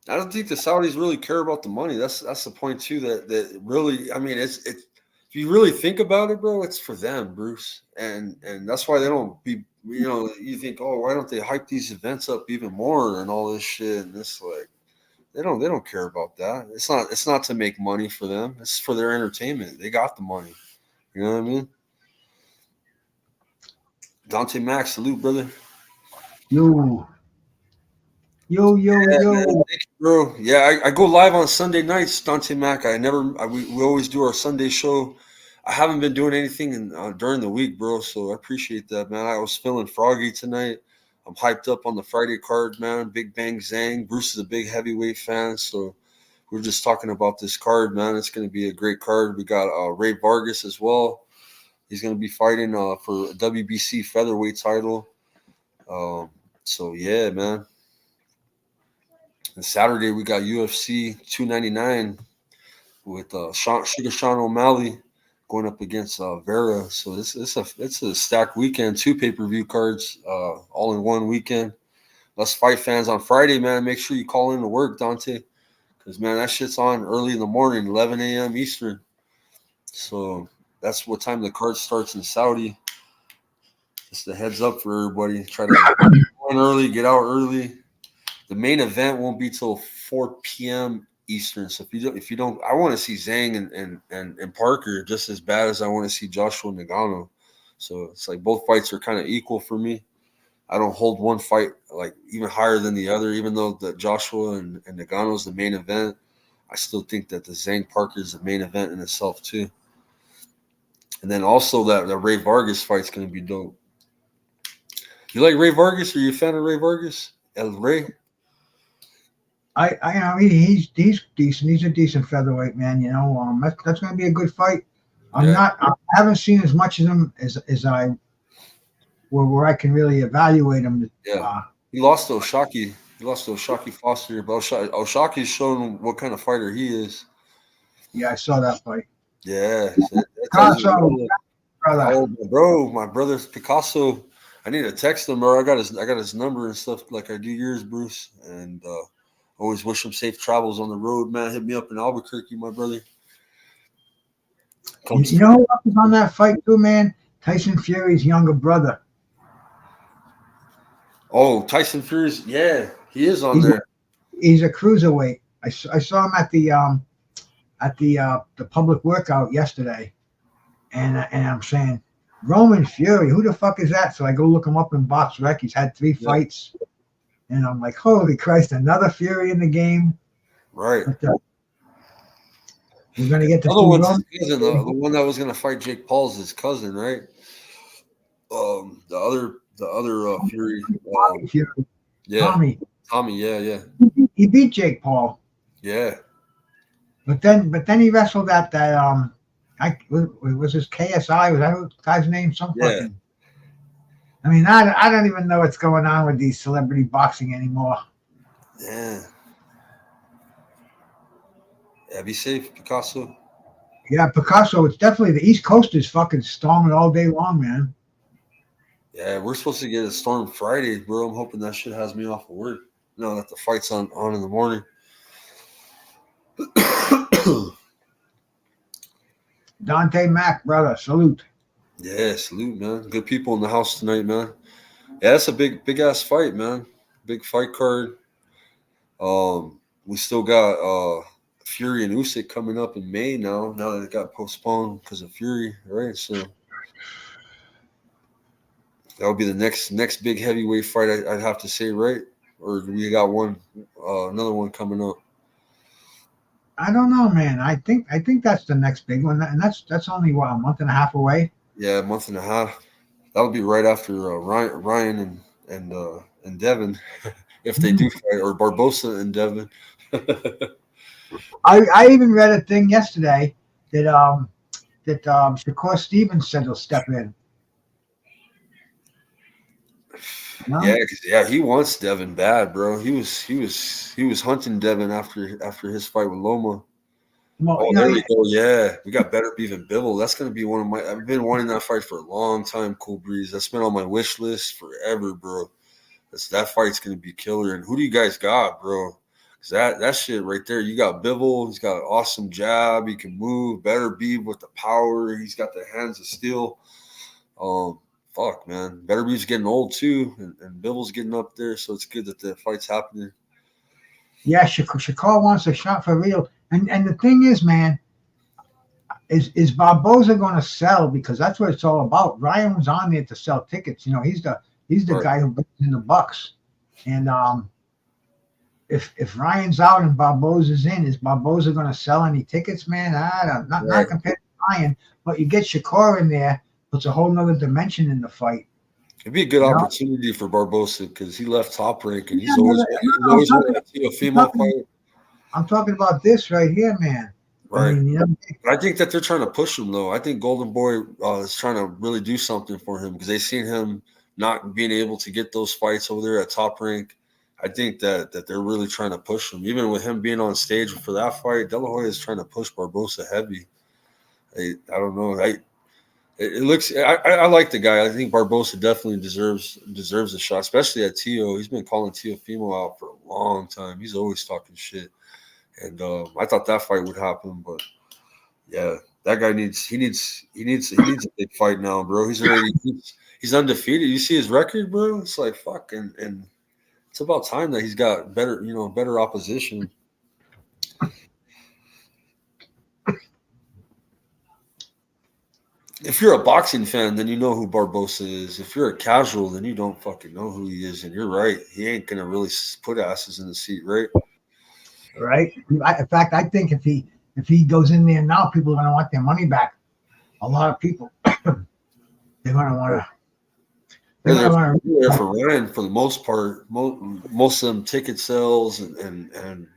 I don't think the Saudis really care about the money. That's the point too. That really, I mean, it's if you really think about it, bro, it's for them, Bruce, and that's why they don't be. You know, you think, oh, why don't they hype these events up even more and all this shit? And it's like they don't care about that. It's not to make money for them. It's for their entertainment. They got the money. You know what I mean? Dante Max, salute, brother. Yo. Yeah, man, thank you, bro. Yeah, I go live on Sunday nights, Dante Mac. We always do our Sunday show. I haven't been doing anything during the week, bro. So I appreciate that, man. I was feeling froggy tonight. I'm hyped up on the Friday card, man. Big Bang Zhang. Bruce is a big heavyweight fan, so we're just talking about this card, man. It's going to be a great card. We got Ray Vargas as well. He's going to be fighting for a WBC featherweight title. So yeah, man. And Saturday we got UFC 299 with Sugar Sean O'Malley going up against Vera. So it's a stacked weekend. 2 pay-per-view cards all in one weekend. Let's fight fans on Friday, man. Make sure you call in to work, Dante, because man, that shit's on early in the morning, 11 a.m. Eastern. So that's what time the card starts in Saudi. Just a heads up for everybody. Try to go in early, get out early. The main event won't be till 4 p.m. Eastern. So if you don't, I want to see Zhang and Parker just as bad as I want to see Joshua Ngannou. So it's like both fights are kind of equal for me. I don't hold one fight like even higher than the other, even though the Joshua and Ngannou is the main event. I still think that the Zhang Parker is the main event in itself too. And then also that Ray Vargas fight's going to be dope. You like Ray Vargas? Are you a fan of Ray Vargas? El Ray? I mean, he's decent. He's a decent featherweight, man. You know, that's going to be a good fight. I haven't seen as much of him as I where I can really evaluate him. Yeah, he lost to O'Shaquie. He lost to O'Shaquie Foster, but O'Shaquie's shown what kind of fighter he is. Yeah, I saw that fight. Yeah, Picasso, my brother's Picasso. I need to text him, bro. I got his number and stuff like I do yours, Bruce, and. Always wish him safe travels on the road, man. Hit me up in Albuquerque, my brother. You know who was on that fight too, man? Tyson Fury's younger brother. Oh, Tyson Fury's, yeah, he is on there. He's a cruiserweight. I saw him at the public workout yesterday, and I'm saying, Roman Fury, who the fuck is that? So I go look him up in BoxRec. He's had 3 fights. And I'm like, holy Christ, another Fury in the game. Right. But, we're gonna get to Other see one's Roman. his cousin. The one that was gonna fight Jake Paul's his cousin, right? The other Fury. Tommy Fury. Yeah, Tommy. Tommy. Yeah. He beat Jake Paul. Yeah. But then he wrestled at that was his KSI, was that the guy's name? Some Yeah. fucking, I mean, I don't even know what's going on with these celebrity boxing anymore. Yeah. Yeah, be safe, Picasso. Yeah, Picasso, it's definitely the East Coast is fucking storming all day long, man. Yeah, we're supposed to get a storm Friday, bro. I'm hoping that shit has me off of work. No, that the fight's on in the morning. Dante Mack, brother, salute. Yeah, salute, man. Good people in the house tonight, man. Yeah, that's a big ass fight, man. Big fight card. We still got Fury and Usyk coming up in May now. Now that it got postponed because of Fury, right? So that'll be the next big heavyweight fight. I'd have to say, right? Or we got another one coming up. I don't know, man. I think that's the next big one, and that's only what, a month and a half away. Yeah, a month and a half. That'll be right after Ryan and Devin, if they do fight, or Barbosa and Devin. I even read a thing yesterday that Shakur Stevens said he'll step in. No? Yeah, he wants Devin bad, bro. He was hunting Devin after his fight with Loma. Well, There we go. Yeah, we got Better Beef and Bibble. That's gonna be one of my. I've been wanting that fight for a long time. Cool Breeze. That's been on my wish list forever, bro. That fight's gonna be killer. And who do you guys got, bro? Cause that shit right there. You got Bibble. He's got an awesome jab. He can move. Better Beef with the power. He's got the hands of steel. Fuck, man. Better Beef's getting old too, and Bibble's getting up there. So it's good that the fight's happening. Yeah, Shakur wants a shot for real. And the thing is, man, is Barboza going to sell? Because that's what it's all about. Ryan was on there to sell tickets. You know, he's the Right. guy who brings in the bucks. And if Ryan's out and Barboza's in, is Barboza going to sell any tickets, man? Not compared to Ryan, but you get Shakur in there, puts a whole nother dimension in the fight. It'd be a good opportunity for Barbosa because he left Top Rank and he's always wanted to see a female fight. I'm talking about this right here, man. Right. I mean, I think that they're trying to push him, though. I think Golden Boy is trying to really do something for him because they've seen him not being able to get those fights over there at Top Rank. I think that they're really trying to push him. Even with him being on stage for that fight, De La Hoya is trying to push Barbosa heavy. I don't know. It looks. I like the guy. I think Barbosa definitely deserves a shot, especially at Tio. He's been calling Teofimo out for a long time. He's always talking shit, and I thought that fight would happen, but yeah, that guy needs a big fight now, bro. He's undefeated. You see his record, bro. It's like fuck, and it's about time that he's got better opposition. If you're a boxing fan, then you know who Barbosa is. If you're a casual, then you don't fucking know who he is. And you're right. He ain't going to really put asses in the seat, right? Right. In fact, I think if he goes in there now, people are going to want their money back. A lot of people. They're going to want to. They're for Ryan for the most part. Most of them ticket sales and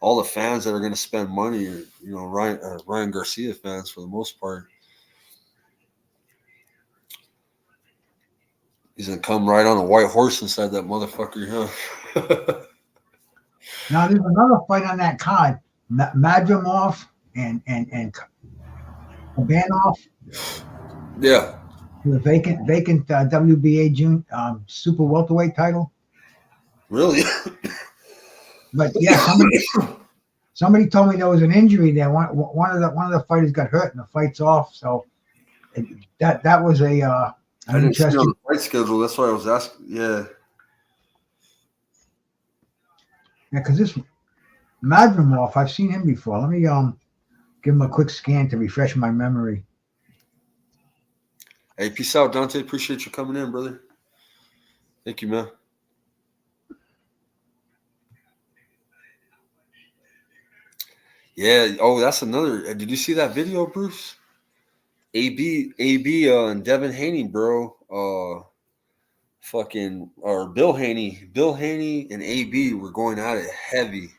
all the fans that are going to spend money are, Ryan Garcia fans for the most part. He's gonna come right on a white horse inside that motherfucker, huh? Now there's another fight on that card: Madrimov and Kabanov. Yeah. The vacant WBA super welterweight title. Really? But yeah, somebody told me there was an injury there. One of the fighters got hurt and the fight's off. So that was a. I didn't see on the fight schedule. That's why I was asking. Yeah. Yeah, because this Madrimov, I've seen him before. Let me give him a quick scan to refresh my memory. Hey, peace out, Dante. Appreciate you coming in, brother. Thank you, man. Yeah. Oh, that's another. Did you see that video, Bruce? AB, and Devin Haney, bro. Fucking or Bill Haney and AB were going at it heavy,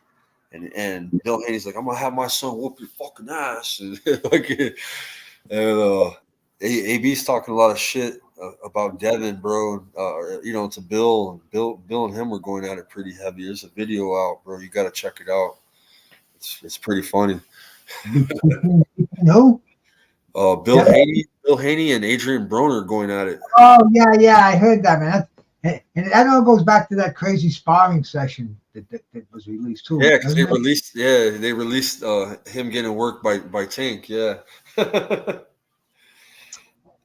and Bill Haney's like, I'm gonna have my son whoop your fucking ass, and like, and AB's talking a lot of shit about Devin, bro. To Bill, and Bill and him were going at it pretty heavy. There's a video out, bro. You got to check it out. It's pretty funny. Who? Bill Haney, and Adrian Broner going at it. Oh yeah, I heard that, man. And that all goes back to that crazy sparring session that was released too. Yeah, because they released him getting worked by Tank. Yeah.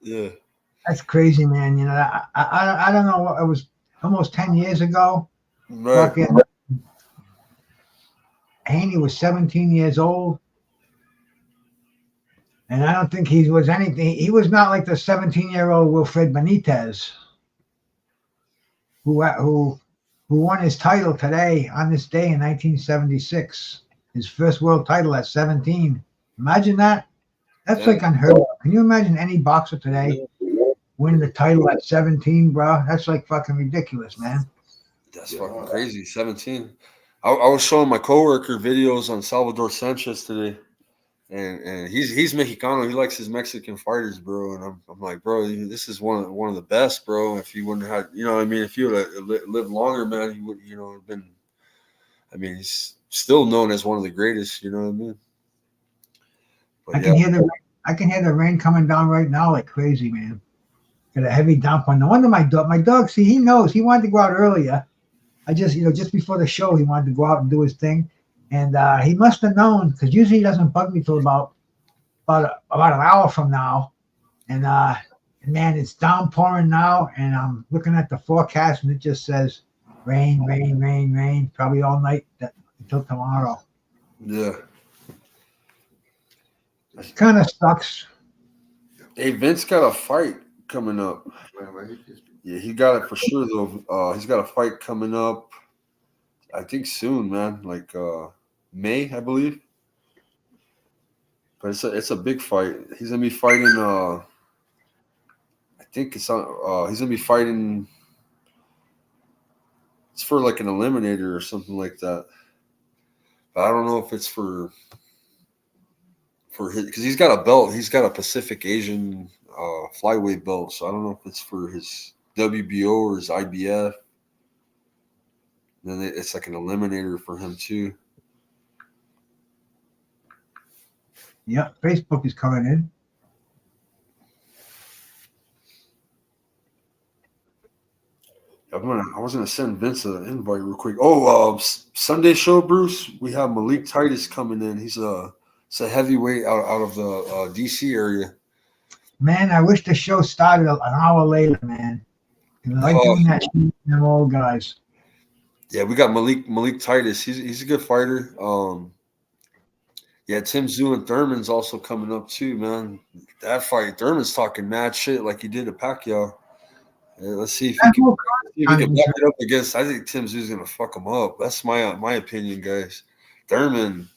Yeah. That's crazy, man. You know, I don't know what it was. Almost 10 years ago. Right. Fucking Haney was 17 years old. And I don't think he was anything. He was not like the 17-year-old Wilfred Benitez, who won his title today on this day in 1976. His first world title at 17. Imagine that. That's like unheard of. Can you imagine any boxer today winning the title at 17, bro? That's like fucking ridiculous, man. That's fucking crazy. 17. I was showing my coworker videos on Salvador Sanchez today. And he's Mexicano. He likes his Mexican fighters, bro. And I'm like, bro, this is one of the best, bro. If you wouldn't have, what I mean, if you would have lived longer, man, he would, have been. I mean, he's still known as one of the greatest. You know what I mean? But I can hear the rain coming down right now like crazy, man. Got a heavy downpour. No wonder my dog. See, he knows. He wanted to go out earlier. I just, just before the show, he wanted to go out and do his thing. And he must have known, because usually he doesn't bug me till about an hour from now. And man, it's downpouring now, and I'm looking at the forecast, and it just says rain, probably all night until tomorrow. Yeah. It kind of sucks. Hey, Vince got a fight coming up. Yeah, he got it for sure, though. He's got a fight coming up, I think soon, man. Like May, I believe. But it's a big fight. He's gonna be fighting. I think it's on. He's gonna be fighting. It's for like an eliminator or something like that. But I don't know if it's for his, because he's got a belt. He's got a Pacific Asian flyweight belt. So I don't know if it's for his WBO or his IBF. Then it's like an eliminator for him too. Yeah, Facebook is coming in. I was gonna send Vince an invite real quick. Oh, Sunday show, Bruce. We have Malik Titus coming in. He's a heavyweight out of the DC area. Man, I wish the show started an hour later, man. I like doing that shit with them old guys. Yeah, we got Malik Titus. He's a good fighter. Yeah, Tim Tszyu and Thurman's also coming up too, man. That fight, Thurman's talking mad shit like he did to Pacquiao. Yeah, let's see if he can back it up against. I think Tim Tszyu's gonna fuck him up. That's my opinion, guys. Thurman,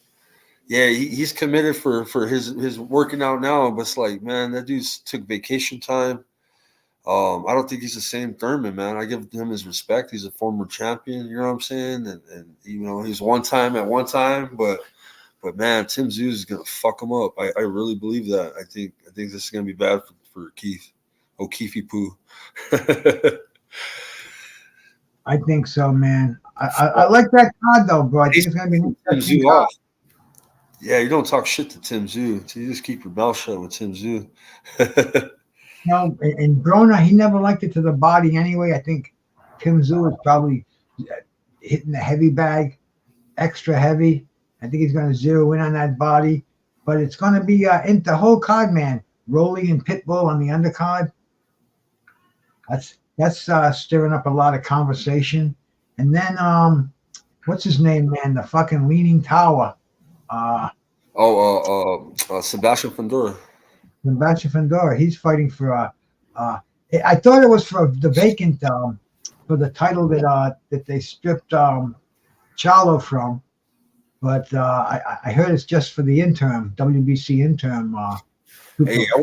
yeah, he's committed for his working out now, but it's like, man, that dude's took vacation time. I don't think he's the same Thurman, man. I give him his respect. He's a former champion, you know what I'm saying? And he's one time, but man, Tim Tszyu is gonna fuck him up. I really believe that. I think this is gonna be bad for Keith. Oh, Keefy Poo. I think so, man. I like that card though, bro. I think it's gonna be Tim Tszyu off. Yeah, you don't talk shit to Tim Tszyu. You just keep your mouth shut with Tim Tszyu. And Broner, he never liked it to the body anyway. I think Tim Tszyu is probably hitting the heavy bag, extra heavy. I think he's going to zero in on that body. But it's going to be in the whole card, man. Rolly and Pitbull on the undercard. That's stirring up a lot of conversation. And then, what's his name, man? The fucking Leaning Tower. Sebastian Fundora. Sebastian Fundora, he's fighting for I thought it was for the vacant for the title that they stripped Charlo from. But I heard it's just for the interim WBC interim. Hey, I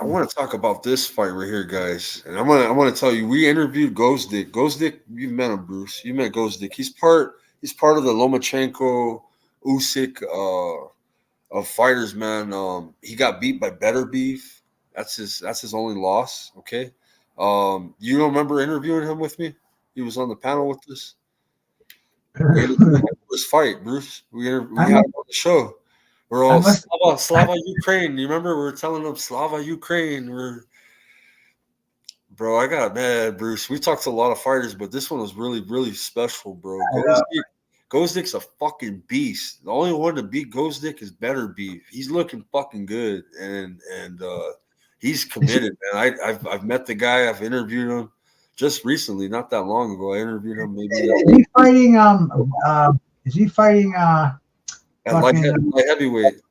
want to talk about this fight right here, guys. And I want to tell you, we interviewed Gozdik. Gozdik, you've met him, Bruce. You met Gozdik. He's part of the Lomachenko Usyk of fighters, man. He got beat by Better Beef. That's his only loss. Okay. You don't remember interviewing him with me? He was on the panel with us. We interviewed him for his fight, Bruce. We had him on the show. We're all Slava Ukraine. You remember we were telling them Slava Ukraine. Bro, I got mad, Bruce. We talked to a lot of fighters, but this one was really, really special, bro. Gozdik's a fucking beast. The only one to beat Gozdik is Better Beef. He's looking fucking good, and he's committed, man. I've met the guy. I've interviewed him just recently, not that long ago. I interviewed him. Maybe is he fighting? Is he fighting? At light heavyweight.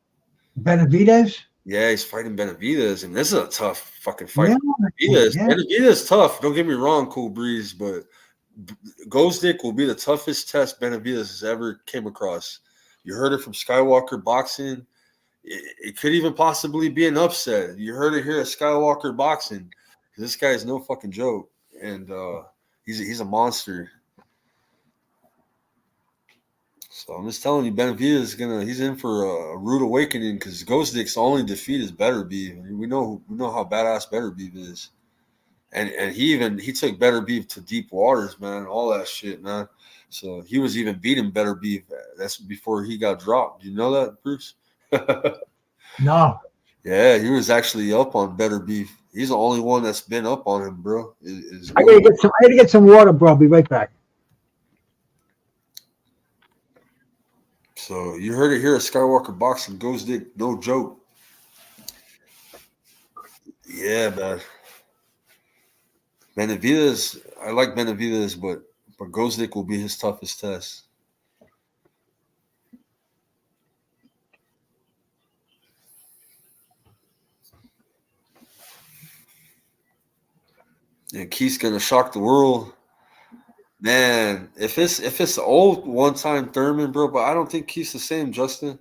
Benavidez? Yeah, he's fighting Benavidez, and this is a tough fucking fight. Benavidez is tough. Don't get me wrong, Cool Breeze, but Gozdik will be the toughest test Benavidez has ever came across. You heard it from Skywalker Boxing. It could even possibly be an upset. You heard it here at Skywalker Boxing. This guy is no fucking joke, and he's a monster. So I'm just telling you, Benavidez he's in for a rude awakening because Gozdik's only defeat is Better Beef. We know how badass Better Beef is, and he took Better Beef to deep waters, man. All that shit, man. So he was even beating Better Beef. That's before he got dropped. You know that, Bruce? No. Yeah, he was actually up on Better Beef. He's the only one that's been up on him, bro. I gotta get some water, bro. I'll be right back. So you heard it here at Skywalker Boxing. Gozdik, no joke. Yeah, man. Benavidez, I like Benavidez, but Gozdik will be his toughest test. And Keith's gonna shock the world. Man, if it's the old one-time Thurman, bro, but I don't think Keith's the same, Justin.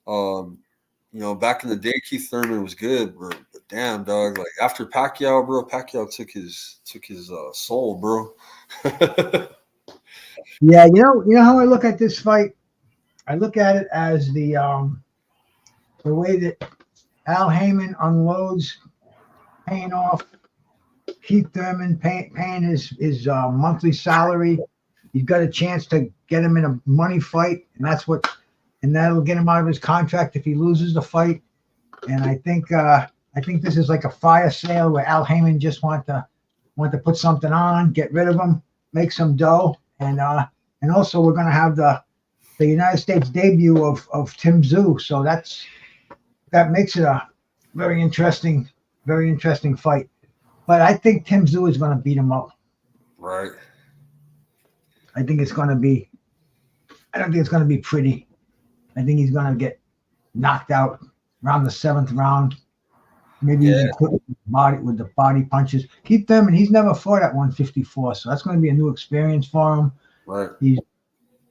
Back in the day, Keith Thurman was good, bro. But damn, dog, like after Pacquiao, bro, Pacquiao took his soul, bro. Yeah, you know how I look at this fight? I look at it as the way that Al Heyman unloads, paying off Keith Thurman, paying his monthly salary. He's got a chance to get him in a money fight, and that'll get him out of his contract if he loses the fight. And I think this is like a fire sale where Al Heyman just want to put something on, get rid of him, make some dough, and also we're gonna have the United States debut of Tim Tszyu, so that makes it a very interesting fight. But I think Tim Tszyu is going to beat him up. Right. I don't think it's going to be pretty. I think he's going to get knocked out around the 7th round. Maybe even quit with the body punches. Keith Thurman, he's never fought at 154, so that's going to be a new experience for him. Right.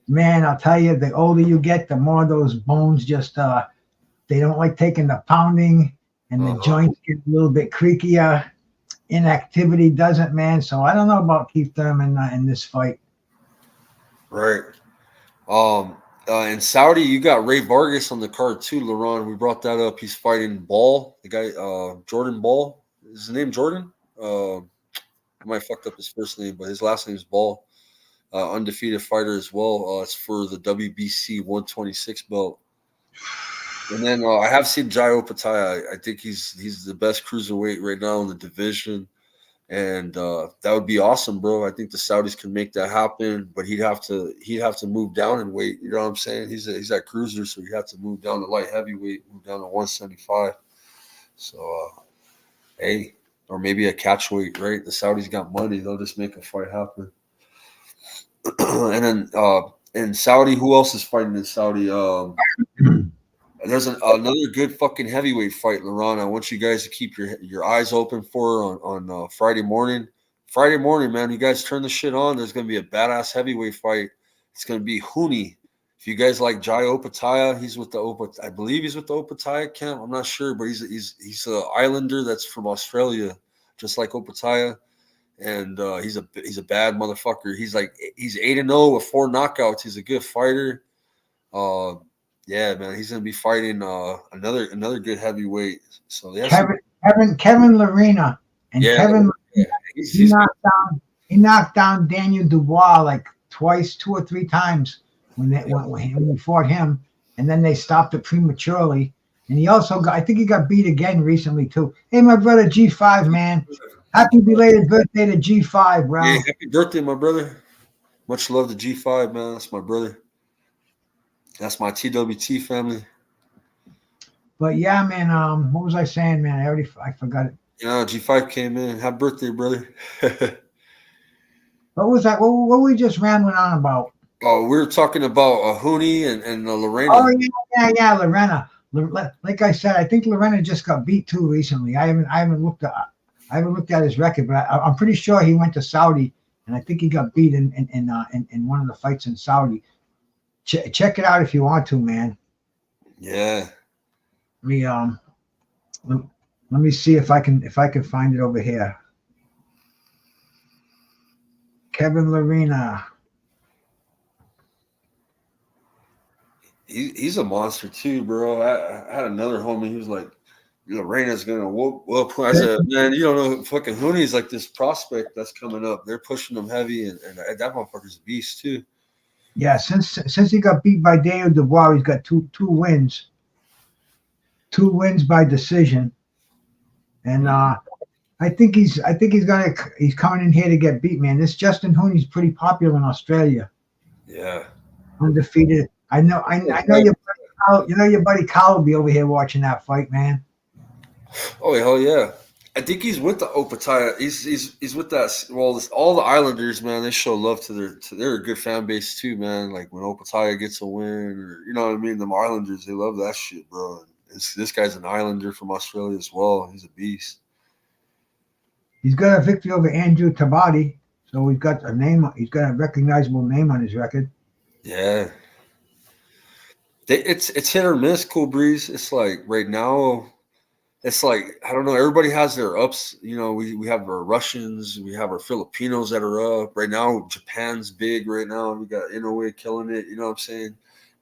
Man, I'll tell you, the older you get, the more those bones just they don't like taking the pounding, and the joints get a little bit creakier. Inactivity doesn't, man. So I don't know about Keith Thurman in this fight. Right. In Saudi, you got Ray Vargas on the card too, LeRon. We brought that up. He's fighting Ball, the guy, Jordan Ball. Is his name Jordan? I might have fucked up his first name, but his last name is Ball. Undefeated fighter as well. It's for the WBC 126 belt. And then I have seen Jai Opetaia. I think he's the best cruiserweight right now in the division, and that would be awesome, bro. I think the Saudis can make that happen, but he'd have to move down in weight. You know what I'm saying? He's that cruiser, so he'd have to move down to light heavyweight, move down to 175. So, hey, or maybe a catchweight, right? The Saudis got money; they'll just make a fight happen. And then in Saudi, who else is fighting in Saudi? There's another good fucking heavyweight fight, LeRon. I want you guys to keep your eyes open for on Friday morning. Friday morning, man, you guys turn the shit on. There's going to be a badass heavyweight fight. It's going to be Huni If you guys like Jai Opataya, he's with the I believe he's with the Opataya camp. I'm not sure, but he's an Islander that's from Australia, just like Opataya, and he's a bad motherfucker. He's 8-0 with 4 knockouts. He's a good fighter. Yeah, man, he's gonna be fighting another good heavyweight. So Kevin Larena, and yeah, Kevin yeah. he knocked down Daniel Dubois like twice, 2 or 3 times when we fought him, and then they stopped it prematurely. And he also I think he got beat again recently too. Hey, my brother G5, man, happy belated birthday to G5, bro. Yeah, happy birthday, my brother. Much love to G5, man. That's my brother. That's my TWT family. But yeah, man, what was I saying, man? I forgot it. Yeah, G5 came in. Happy birthday, brother. What was that? What were we just rambling on about? Oh, we were talking about Hooney and Lorena. Oh yeah, Lorena. Like I said, I think Lorena just got beat too recently. I haven't looked at his record, but I'm pretty sure he went to Saudi, and I think he got beat in one of the fights in Saudi. Check it out if you want to, man. Yeah. Let me see if I can find it over here. Kevin Lorena. He's a monster too, bro. I had another homie. He was like, Lorena's gonna whoop. I said, man, you don't know, fucking Hooney's like this prospect that's coming up. They're pushing him heavy, and that motherfucker's a beast too. Yeah, since he got beat by Daniel Dubois, he's got two wins. 2 wins by decision, and I think he's coming in here to get beat, man. This Justin Hooney's pretty popular in Australia. Yeah, undefeated. I know your buddy Kyle will be over here watching that fight, man. Oh hell yeah! I think he's with the Opataya. He's with that. Well, all the Islanders, man, they show love to they're a good fan base too, man. Like when Opataya gets a win, or you know what I mean. Them Islanders, they love that shit, bro. This guy's an Islander from Australia as well. He's a beast. He's got a victory over Andrew Tabati, so he's got a name. He's got a recognizable name on his record. Yeah. It's hit or miss, Cool Breeze. It's like right now, it's like I don't know. Everybody has their ups. You know, we have our Russians, we have our Filipinos that are up right now. Japan's big right now. We got Inoue killing it. You know what I'm saying?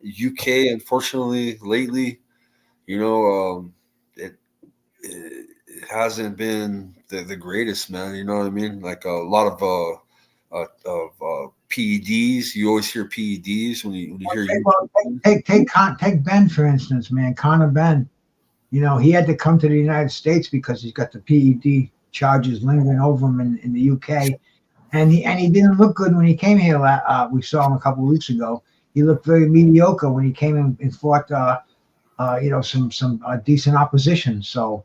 UK, unfortunately, lately, you know, it hasn't been the greatest, man. You know what I mean? Like a lot of PEDs. You always hear PEDs when you hear. Take Ben for instance, man. Conor Ben. You know, he had to come to the United States because he's got the PED charges lingering over him in the UK, and he didn't look good when he came here. We saw him a couple of weeks ago. He looked very mediocre when he came in and fought. Some decent opposition. So,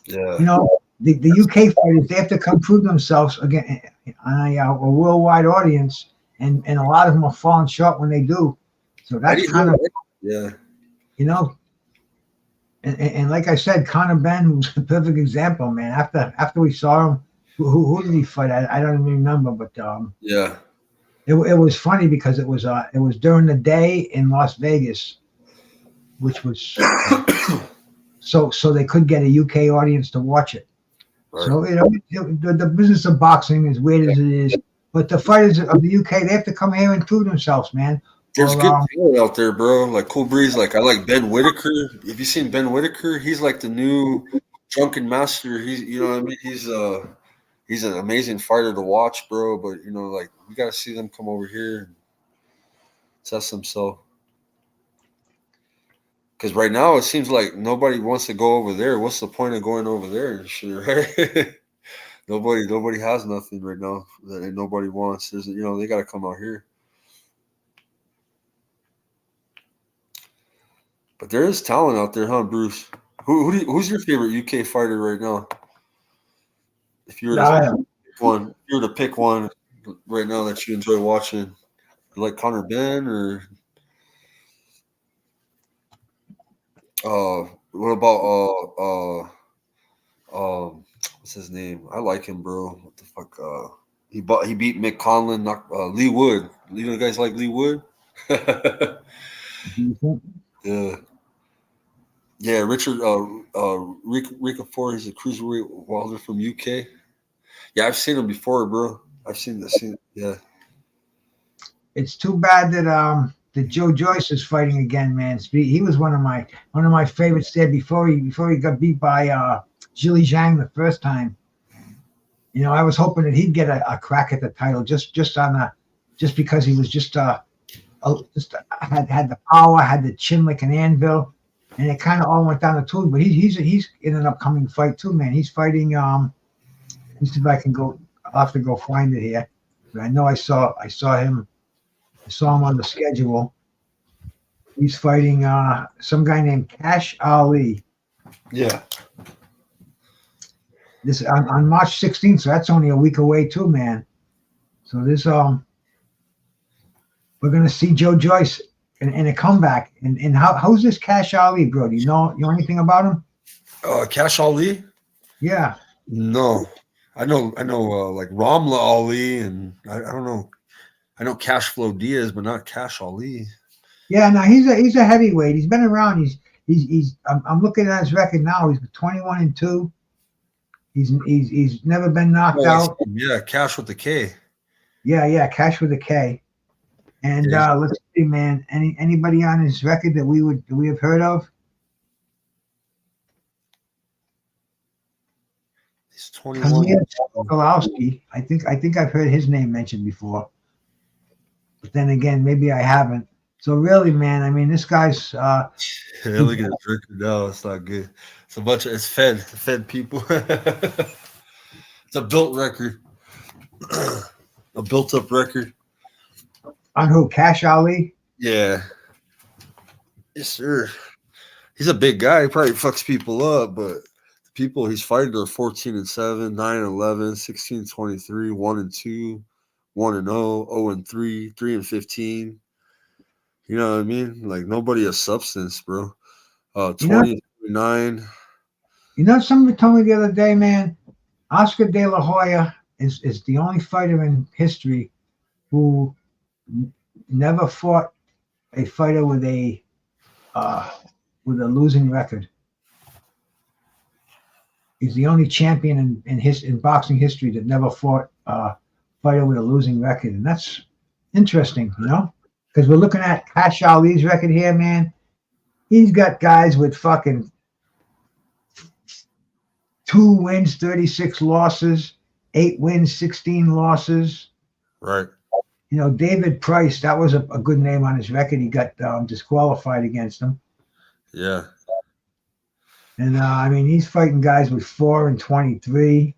yeah, you know, the UK fighters, they have to come prove themselves again on a worldwide audience, and a lot of them are falling short when they do. So that's kind of, yeah, you know, and like I said, Conor Ben was a perfect example, man. After we saw him, who did he fight? I don't even remember, but yeah. It was funny because it was during the day in Las Vegas, which was so they could get a UK audience to watch it. Right. So you know the business of boxing, as weird as it is, but the fighters of the UK, they have to come here and prove themselves, man. There's good talent out there, bro. Like Cool Breeze. Like I like Ben Whitaker. Have you seen Ben Whitaker? He's like the new drunken master. He's you know what I mean. He's an amazing fighter to watch, bro. But you know, like we gotta see them come over here and test themselves. Because right now it seems like nobody wants to go over there. What's the point of going over there and shit, right? nobody has nothing right now that nobody wants. There's they gotta come out here. But there is talent out there, huh, Bruce? Who's your favorite UK fighter right now? If you were to pick one right now that you enjoy watching, you like Conor Ben or what about what's his name? I like him, bro. What the fuck? He beat Mick Conlon, Lee Wood. You know, guys like Lee Wood? Yeah. Yeah, Richard Rica Ford, he's a cruiserweight welder from UK. Yeah, I've seen him before, bro. I've seen the scene. Yeah. It's too bad that Joe Joyce is fighting again, man. He was one of my favorites there before he got beat by Zhilei Zhang the first time. I was hoping that he'd get a crack at the title just because he was just had the power, had the chin like an anvil, and it kind of all went down the tube. But he's in an upcoming fight too, man. He's fighting. Let me see if I can go. I'll have to go find it here. But I know I saw him on the schedule. He's fighting some guy named Cash Ali. Yeah. This on March 16th, so that's only a week away too, man. So this we're gonna see Joe Joyce in a comeback. And how's this Cash Ali, bro? Do you know anything about him? Cash Ali? Yeah. No. I know like Ramla Ali, and I don't know. I know Cash Flow Diaz, but not Cash Ali. Yeah, no, he's a heavyweight. He's been around. I'm looking at his record now. He's 21-2. He's never been knocked out. Yeah, Cash with the K. Yeah, Cash with a K. And let's see, man. Anybody on his record that we have heard of? He's 21. Kolowski. I think I've heard his name mentioned before. But then again, maybe I haven't. So really, man, I mean, this guy's look at his record now. It's not good. It's a bunch of fed people. It's a built record. A built up record. On who? Cash Ali? Yeah. Yes, sir. He's a big guy. He probably fucks people up, but the people he's fighting are 14-7, 9-11, 16-23, 1-2, 1-0, 0-3, 3-15. You know what I mean? Like nobody has substance, bro. 20-9. Somebody told me the other day, man, Oscar De La Hoya is the only fighter in history who never fought a fighter with a losing record. He's the only champion in boxing history that never fought a fighter with a losing record, and that's interesting, because we're looking at Cash Ali's record here, man. He's got guys with fucking 2 wins, 36 losses, 8 wins, 16 losses. Right. David Price, that was a good name on his record. He got disqualified against him. Yeah. And I mean, he's fighting guys with 4-23,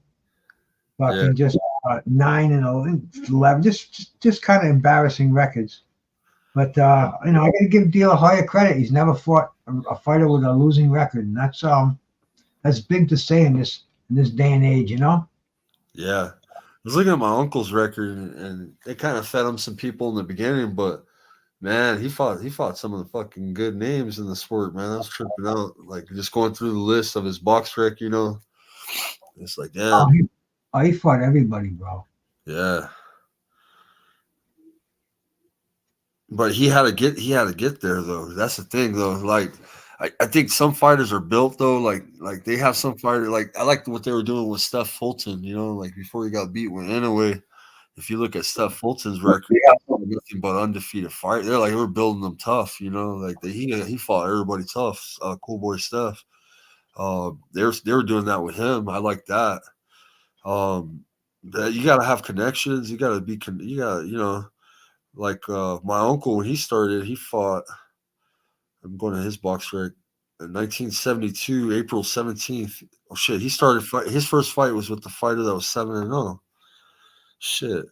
fucking just 9-11, just kind of embarrassing records. But I got to give De La Hoya credit. He's never fought a fighter with a losing record, and that's big to say in this day and age, Yeah. I was looking at my uncle's record, and they kind of fed him some people in the beginning, but man, he fought some of the fucking good names in the sport, man. I was tripping out, like just going through the list of his box rec, It's like, damn. He fought everybody, bro. Yeah. But he had to get there though. That's the thing though. Like I think some fighters are built though, like they have some fighter, like I liked what they were doing with Steph Fulton, like before he got beat with Anyway. If you look at Steph Fulton's record, nothing but undefeated fight. They're like, we're building them tough, like he fought everybody tough. Cool boy Steph. They were doing that with him. I like that. That you gotta have connections. You gotta be. You gotta, like my uncle when he started, he fought. I'm going to his box rec. In 1972, April 17th. Oh shit! He started his first fight was with the fighter that was 7-0. Shit.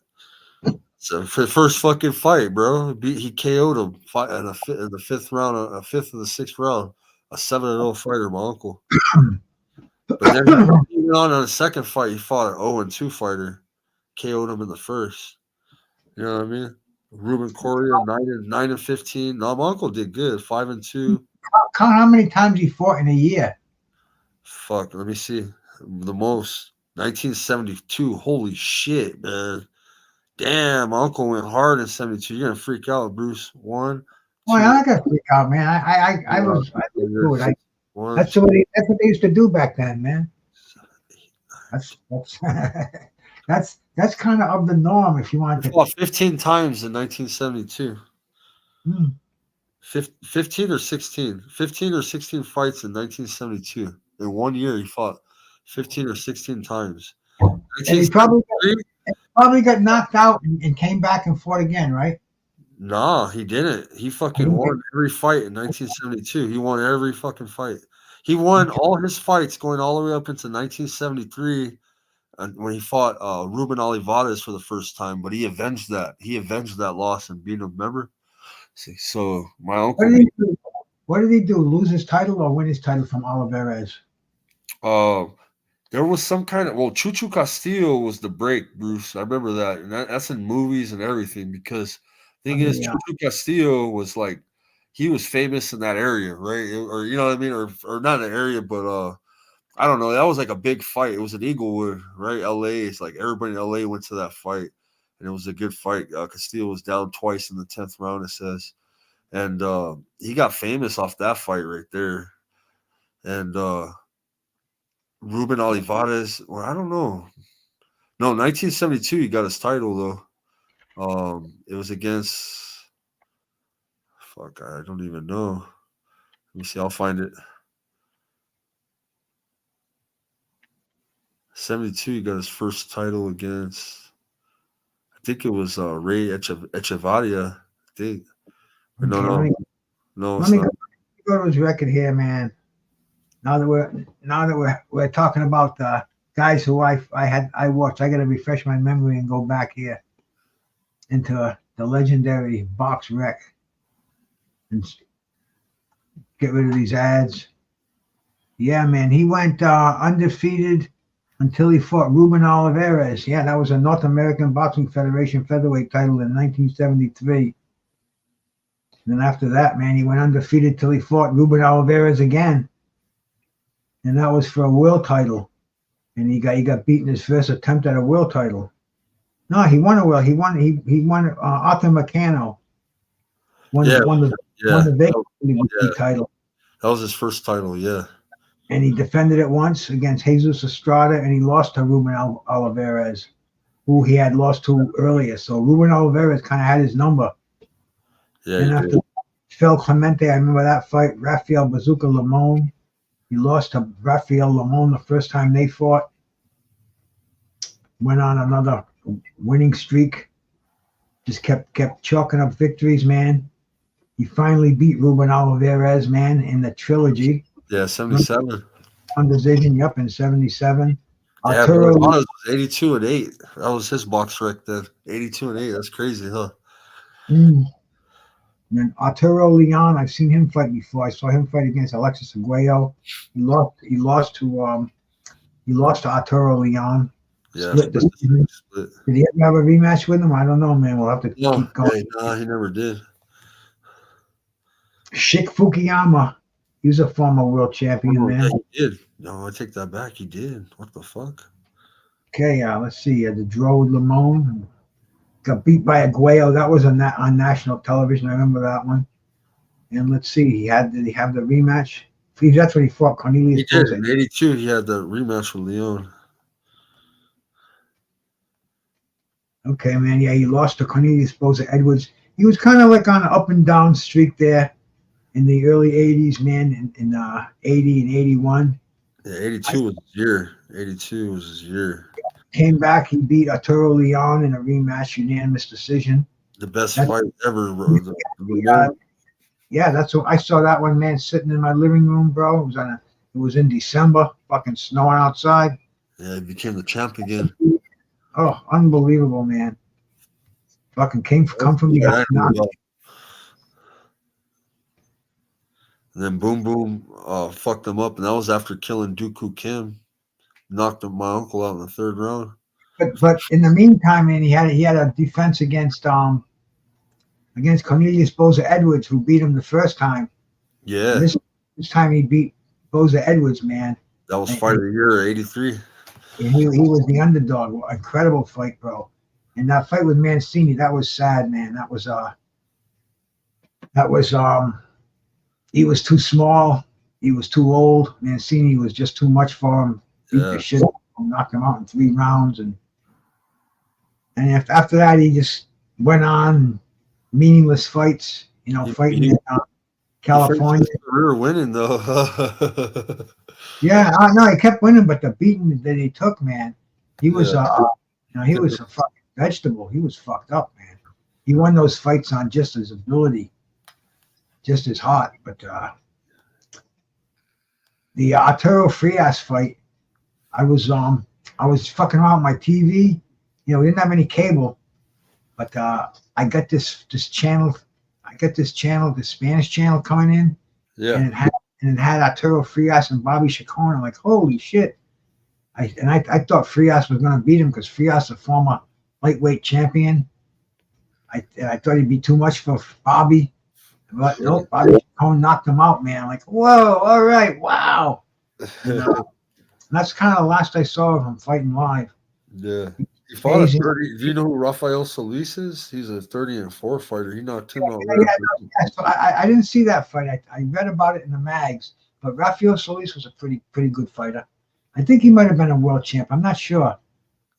So for the first fucking fight, bro, he KO'd him in the fifth round, a fifth of the sixth round, a 7-0 fighter, my uncle. But then he went on the second fight, he fought an 0-2 fighter, KO'd him in the first. You know what I mean? Ruben Correa, 9-15. No, my uncle did good, 5-2. Count how many times he fought in a year. Fuck, let me see. The most, 1972. Holy shit, man. Damn, my uncle went hard in 72. You're gonna freak out, Bruce. One, Well, two, I got to freak out, man. I was good. one, That's two, what they used to do back then, man. That's that's kind of the norm if you want he to. fought 15 times in 1972. Hmm. 15 or 16. 15 or 16 fights in 1972. In 1 year, he fought 15 or 16 times. And he 1973? probably got knocked out and came back and fought again, right? Nah, he didn't. He fucking won every fight in 1972. He won every fucking fight. He won all his fights going all the way up into 1973 when he fought Ruben Olivares for the first time, but he avenged that. He avenged that loss and beat him, remember? So my What uncle did he do? What did he do? Lose his title or win his title from Oliveras? there was some kind of Chuchu Castillo was the break, Bruce. I remember that, and that's in movies and everything. Because thing is, Yeah. Chuchu Castillo was like he was famous in that area, right? Or you know what I mean, or not in the area, but I don't know. That was like a big fight. It was in Inglewood, right? LA. It's like everybody in LA went to that fight, and it was a good fight. Castillo was down twice in the 10th round, it says, and he got famous off that fight right there, and. Ruben Olivares, or I don't know. No, 1972 he got his title though. It was against fuck, I don't even know. Let me see, I'll find it. 72 he got his first title against I think it was Ray Echevarria, I think. But Okay, no, let it's me not. go to his record here, man. Now that we're talking about the guys who I watched, I got to refresh my memory and go back here into the legendary Box Rec and get rid of these ads. Yeah, man, he went undefeated until he fought Ruben Olivares. Yeah, that was a North American Boxing Federation featherweight title in 1973. And then after that, man, he went undefeated till he fought Ruben Olivares again, and that was for a world title. And he got beaten his first attempt at a world title. No, he won a world. He won. Arthur Meccano won Yeah, the Vegas title, that was his first title, yeah. and he defended it once against Jesus Estrada, and he lost to Ruben Olivares, who he had lost to earlier. So Ruben Olivares kind of had his number. Yeah, And after Phil Clemente, I remember that fight. Rafael Bazooka Limon. He lost to Rafael Limon the first time they fought. Went on another winning streak. Just kept chalking up victories, man. He finally beat Ruben Olivares, man, in the trilogy. Yeah, 77. On decision, yep, in 77. Yeah, Arturo was 82-8. That was his box rec then. 82-8. That's crazy, huh? And Arturo Leon, I've seen him fight before. I saw him fight against Alexis Arguello. He lost to Arturo Leon. Yeah. Split. Did he ever have a rematch with him? I don't know, man. We'll have to keep going. No, he never did. Shik Fukuyama. He was a former world champion, man. Yeah, he did. No, I take that back. He did. What the fuck? Okay, let's see. The draw with Limon. Got beat by Arguello. That was on national television. I remember that one. And let's see. Did he have the rematch? That's when he fought Cornelius. He did. In 82, he had the rematch with Leon. Okay, man. Yeah, he lost to Cornelius Boza Edwards. He was kind of like on an up and down streak there in the early 80s, man, in 80 and 81. Yeah, 82 was his year. 82 was his year. Came back. He beat Arturo Leon in a rematch, unanimous decision. The best fight ever. Yeah, that's what I saw that one, man, sitting in my living room, bro. It was in December, fucking snowing outside. Yeah, he became the champ again. Oh, unbelievable, man. Fucking come from behind. And then Boom Boom fucked him up, and that was after killing Dooku Kim. Knocked my uncle out in the 3rd round. But in the meantime, man, he had a defense against Cornelius Boza Edwards, who beat him the first time. Yeah. And this time he beat Boza Edwards, man. That was fight of the year, 83. And he was the underdog. Incredible fight, bro. And that fight with Mancini, that was sad, man. That was he was too small. He was too old. Mancini was just too much for him. Beat the shit out of him, knocked him out in 3 rounds, and after that he just went on meaningless fights. Fighting in California. Career winning though. Yeah, no, he kept winning, but the beating that he took, man, he was he was a fucking vegetable. He was fucked up, man. He won those fights on just his ability, just his heart. But the Arturo Frias fight, I was fucking around my TV. We didn't have any cable, but I got this channel. I got this channel, the Spanish channel coming in. Yeah. And it had Arturo Frias and Bobby Chacon. I'm like, holy shit. I thought Frias was going to beat him because Frias, a former lightweight champion. I thought he'd be too much for Bobby. But nope, Bobby Chacon knocked him out, man. I'm like, whoa, all right, wow. And that's kind of the last I saw of him fighting live. Yeah. He fought at 30. Do you know who Rafael Solis is? He's a 30-4 fighter. He knocked him out. So I didn't see that fight. I read about it in the mags, but Rafael Solis was a pretty good fighter. I think he might have been a world champ. I'm not sure.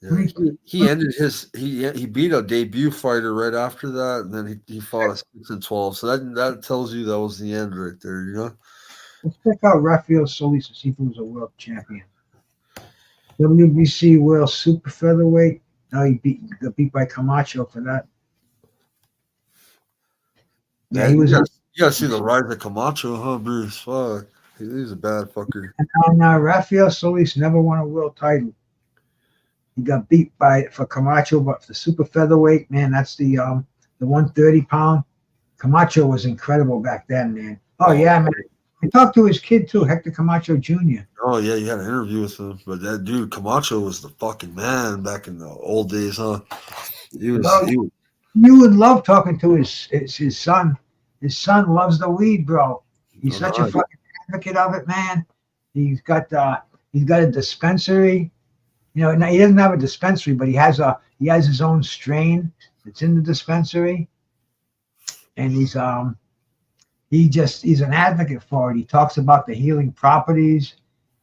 Yeah. He ended he beat a debut fighter right after that, and then he fought a 6-12. So that tells you that was the end right there, Let's check out Rafael Solis to see if he was a world champion. WBC World Super Featherweight. Now he got beat by Camacho for that. Yeah, he was. You gotta see the rise of Camacho, huh, Bruce? Fuck, he's a bad fucker. And Rafael Solis never won a world title. He got beat for Camacho, but for the super featherweight, man, that's the 130 pound. Camacho was incredible back then, man. Oh yeah, man. I talked to his kid too, Hector Camacho Jr. Oh yeah, you had an interview with him, but that dude Camacho was the fucking man back in the old days, huh? You would love talking to his son. His son loves the weed, bro. He's such a fucking advocate of it, man. He's got a dispensary. Now he doesn't have a dispensary, but he has his own strain that's in the dispensary, and he's an advocate for it. He talks about the healing properties.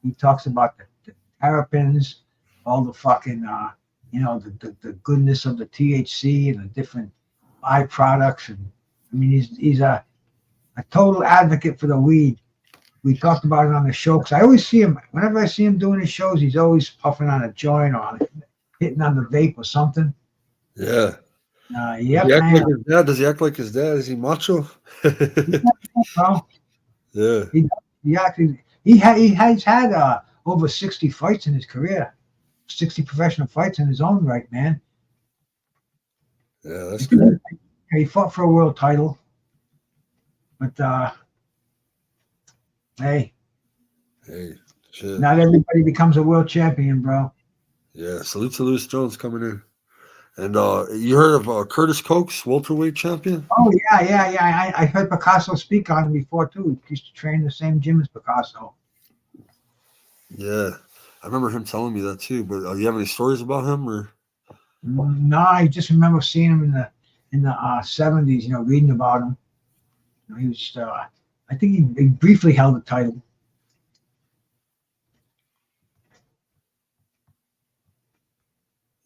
He talks about the terpenes, all the fucking the goodness of the THC and the different byproducts. And I mean, he's a total advocate for the weed. We talked about it on the show because I always see him. Whenever I see him doing his shows, he's always puffing on a joint or hitting on the vape or something. Yeah. Yeah, Does he act like his dad? Is he macho? Yeah. He has had over 60 fights in his career, 60 professional fights in his own right, man. Yeah, that's good. He fought for a world title, but hey, shit. Not everybody becomes a world champion, bro. Yeah, salute to Lewis Jones coming in. And you heard of Curtis Coates, welterweight champion? Oh yeah. I heard Picasso speak on him before too. He used to train in the same gym as Picasso. Yeah, I remember him telling me that too. But you have any stories about him, or? No, I just remember seeing him in the 70s. Reading about him. He was. I think he briefly held the title.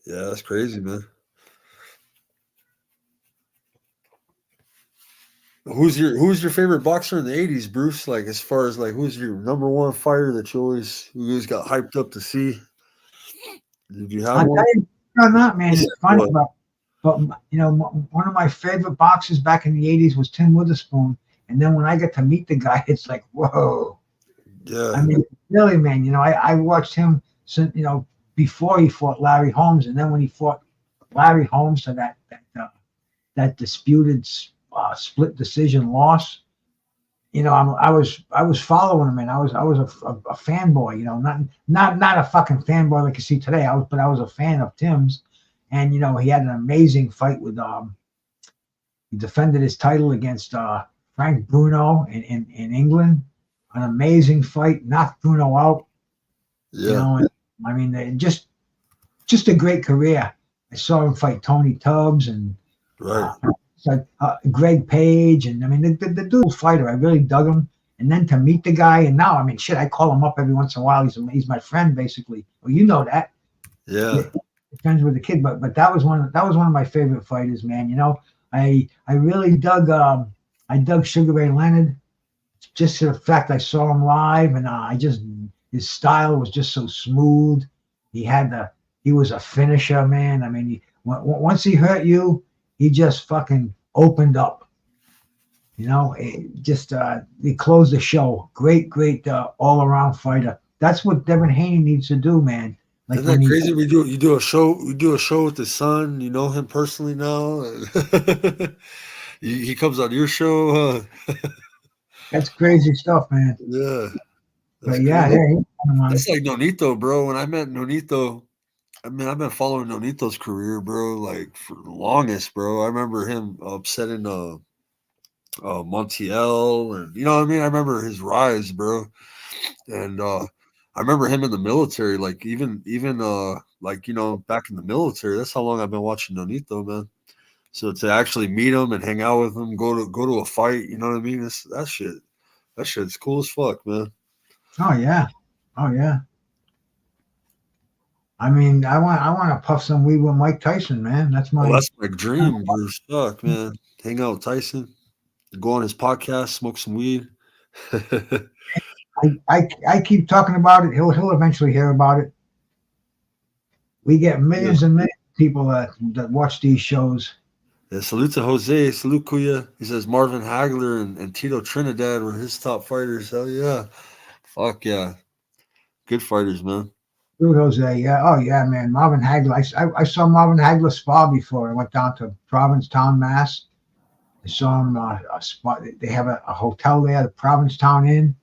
Yeah, that's crazy, man. Who's your favorite boxer in the 80s, Bruce? Like, as far as like, who's your number one fighter that you always got hyped up to see? Did you have one? No, not man. It's funny, but one of my favorite boxers back in the 80s was Tim Witherspoon. And then when I got to meet the guy, it's like, whoa. Yeah. I mean, really, man. I watched him since before he fought Larry Holmes, and then when he fought Larry Holmes to that disputed split decision loss, I was following him, and I was a fanboy, not a fucking fanboy like you see today. I was a fan of Tim's, and he had an amazing fight with he defended his title against Frank Bruno in England, an amazing fight, knocked Bruno out. Yeah. I mean, just a great career. I saw him fight Tony Tubbs and Right. Greg Page, and I mean the dude fighter. I really dug him. And then to meet the guy, and now I mean, shit, I call him up every once in a while. He's my friend basically. Well, you know that. Yeah. Friends with the kid, but that was one of my favorite fighters, man. You know, I really dug Sugar Ray Leonard just to the fact I saw him live, and his style was just so smooth. He was a finisher, man. I mean, once he hurt you, he just fucking opened up. You know, he closed the show. Great all around fighter. That's what Devin Haney needs to do, man. Like Isn't that crazy? You do a show. We do a show with his son. You know him personally now. he comes on your show. That's crazy stuff, man. Yeah. But yeah, That's like Nonito, bro. When I met Nonito, I mean, I've been following Nonito's career, bro, like for the longest, bro. I remember him upsetting Montiel, and you know what I mean. I remember his rise, bro, and I remember him in the military, like even like you know back in the military. That's how long I've been watching Nonito, man. So to actually meet him and hang out with him, go to a fight, you know what I mean? That shit's cool as fuck, man. Oh yeah. I mean, I want to puff some weed with Mike Tyson, man. That's my dream, Bruce. Fuck, man. Hang out with Tyson, go on his podcast, smoke some weed. I keep talking about it. He'll eventually hear about it. We get millions and millions of people that watch these shows. Yeah, salute to Jose, salute Kuya. He says Marvin Hagler and Tito Trinidad were his top fighters. Hell yeah. Fuck yeah. Good fighters, man. Dude, Jose, yeah. Oh yeah, man. Marvin Hagler. I saw Marvin Hagler spar before. I went down to Provincetown, Mass. I saw him spot. They have a hotel there, the Provincetown Inn,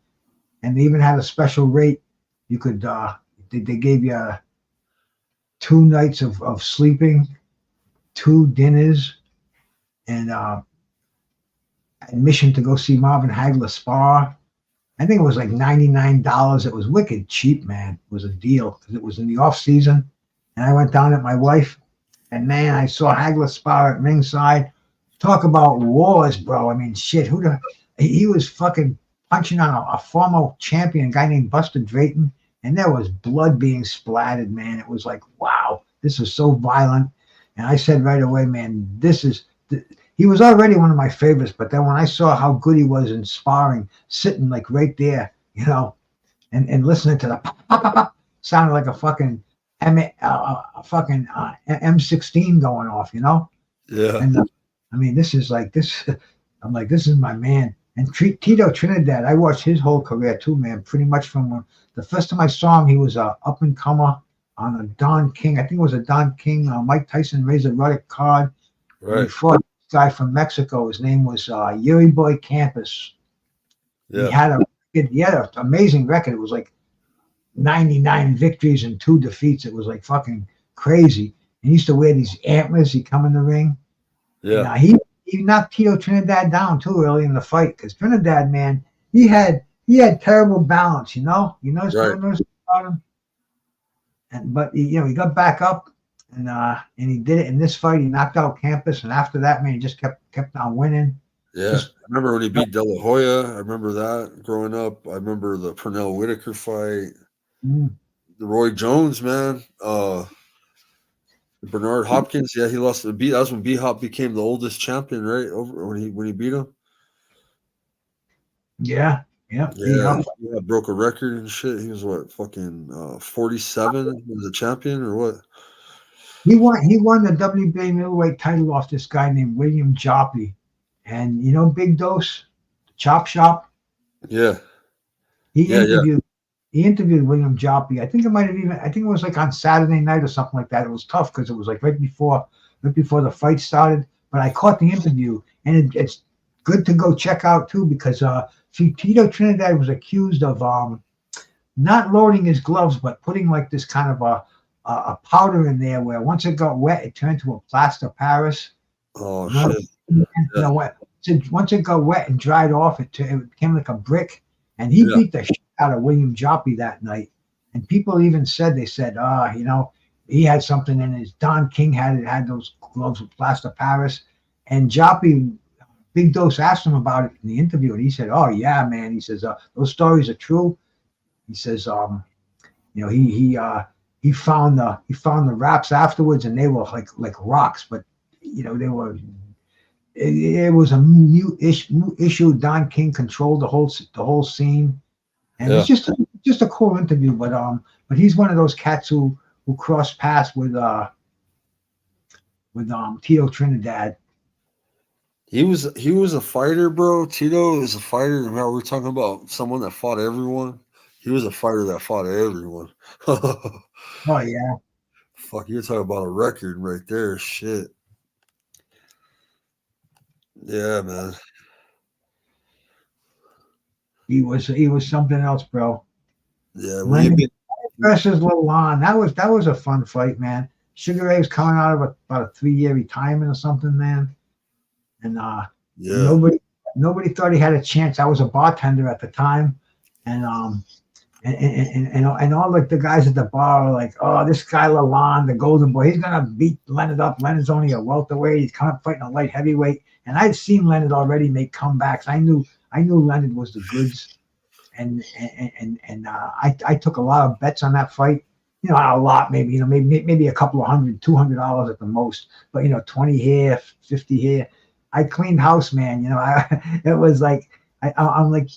and they even had a special rate. You could they gave you 2 nights of sleeping, 2 dinners, and admission to go see Marvin Hagler spar. I think it was like $99. It was wicked cheap, man. It was a deal because it was in the off season, and I went down with my wife, and man, I saw Hagler spar at ringside. Talk about wars, bro. I mean, shit. He was fucking punching on a former champion, a guy named Buster Drayton, and there was blood being splattered, man. It was like, wow, this is so violent. And I said right away, man, he was already one of my favorites, but then when I saw how good he was in sparring, sitting like right there, you know, and listening to the pop, pop, pop, pop, sounded like a fucking M16 going off, you know? Yeah. And I mean, this is like this. I'm like, this is my man. And Tito Trinidad, I watched his whole career too, man. Pretty much from the first time I saw him, he was a up and comer on a Don King. I think it was a Don King, Mike Tyson Razor Ruddock card. Right. He fought this guy from Mexico. His name was Yuri Boy Campos. Yeah. He had an amazing record. It was like 99 victories and 2 defeats. It was like fucking crazy. He used to wear these antlers. He'd come in the ring. Yeah. He knocked Tito Trinidad down too early in the fight because Trinidad, man, he had terrible balance. You know his about him. But he got back up and he did it in this fight. He knocked out Campos, and after that, man, he just kept on winning. Yeah, I remember when he beat De La Hoya. I remember that growing up. I remember the Pernell Whitaker fight. The Roy Jones, man. Bernard Hopkins, yeah, he lost the beat. That was when B-Hop became the oldest champion, right? Over when he beat him. Yeah. He broke a record and shit. He was what, fucking 47 was a champion or what? He won the WBA middleweight title off this guy named William Joppy. And you know Big Dose, Chop Shop? Yeah. He interviewed William Joppy. I think it was like on Saturday night or something like that. It was tough because it was like right before the fight started. But I caught the interview, and it's good to go check out too because Tito Trinidad was accused of not loading his gloves, but putting like this kind of a powder in there where once it got wet, it turned to a plaster Paris. Oh shit! Once it got wet and dried off, it became like a brick. And he beat the shit out of William Joppy that night. And people even said, he had something in his. Don King had those gloves with plaster Paris, and Joppy Big Dose asked him about it in the interview, and he said, "Oh yeah, man." He says those stories are true. He says, you know, he found the wraps afterwards, and they were like rocks, but you know they were. It was a new issue. Don King controlled the whole scene, and Yeah. it's just a cool interview. But he's one of those cats who crossed paths with Tito Trinidad. He was a fighter, bro. Tito is a fighter. Remember, we're talking about someone that fought everyone. He was a fighter that fought everyone. Oh yeah, Fuck, you're talking about a record right there. Shit. Yeah, man. he was something else, bro. Yeah, well, Leonard versus Lalon. That was a fun fight, man. Sugar Ray was coming out of about a 3-year retirement or something, man. And yeah, nobody thought he had a chance. I was a bartender at the time, and and all like the guys at the bar are like, oh, this guy Lalon, the Golden Boy, he's gonna beat Leonard up. Leonard's only a welterweight. He's kind of fighting a light heavyweight. And I'd seen Leonard already make comebacks. I knew Leonard was the goods, and I took a lot of bets on that fight. You know, not a lot, maybe a couple of $200 at the most. But 20 here, 50 here. I cleaned house, man. It was like I'm like,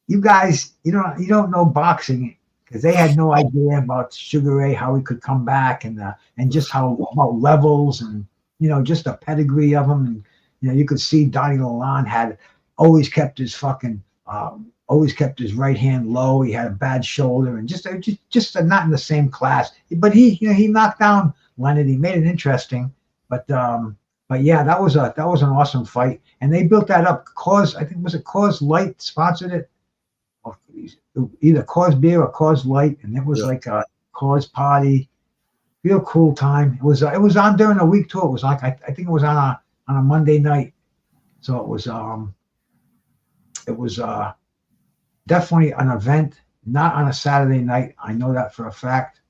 you guys, you don't know boxing, because they had no idea about Sugar Ray, how he could come back, and just how about levels, and just the pedigree of him. And you could see Donnie Lalonde had always kept his right hand low. He had a bad shoulder, and just not in the same class. But he knocked down Leonard. He made it interesting, but yeah, that was an awesome fight, and they built that up. I think was it Coors Light sponsored it, or either Coors Beer or Coors Light, and it was like a Coors party. Real cool time. It was on during the week too. It was like I think it was on a Monday night, so it was definitely an event, not on a Saturday night. I know that for a fact.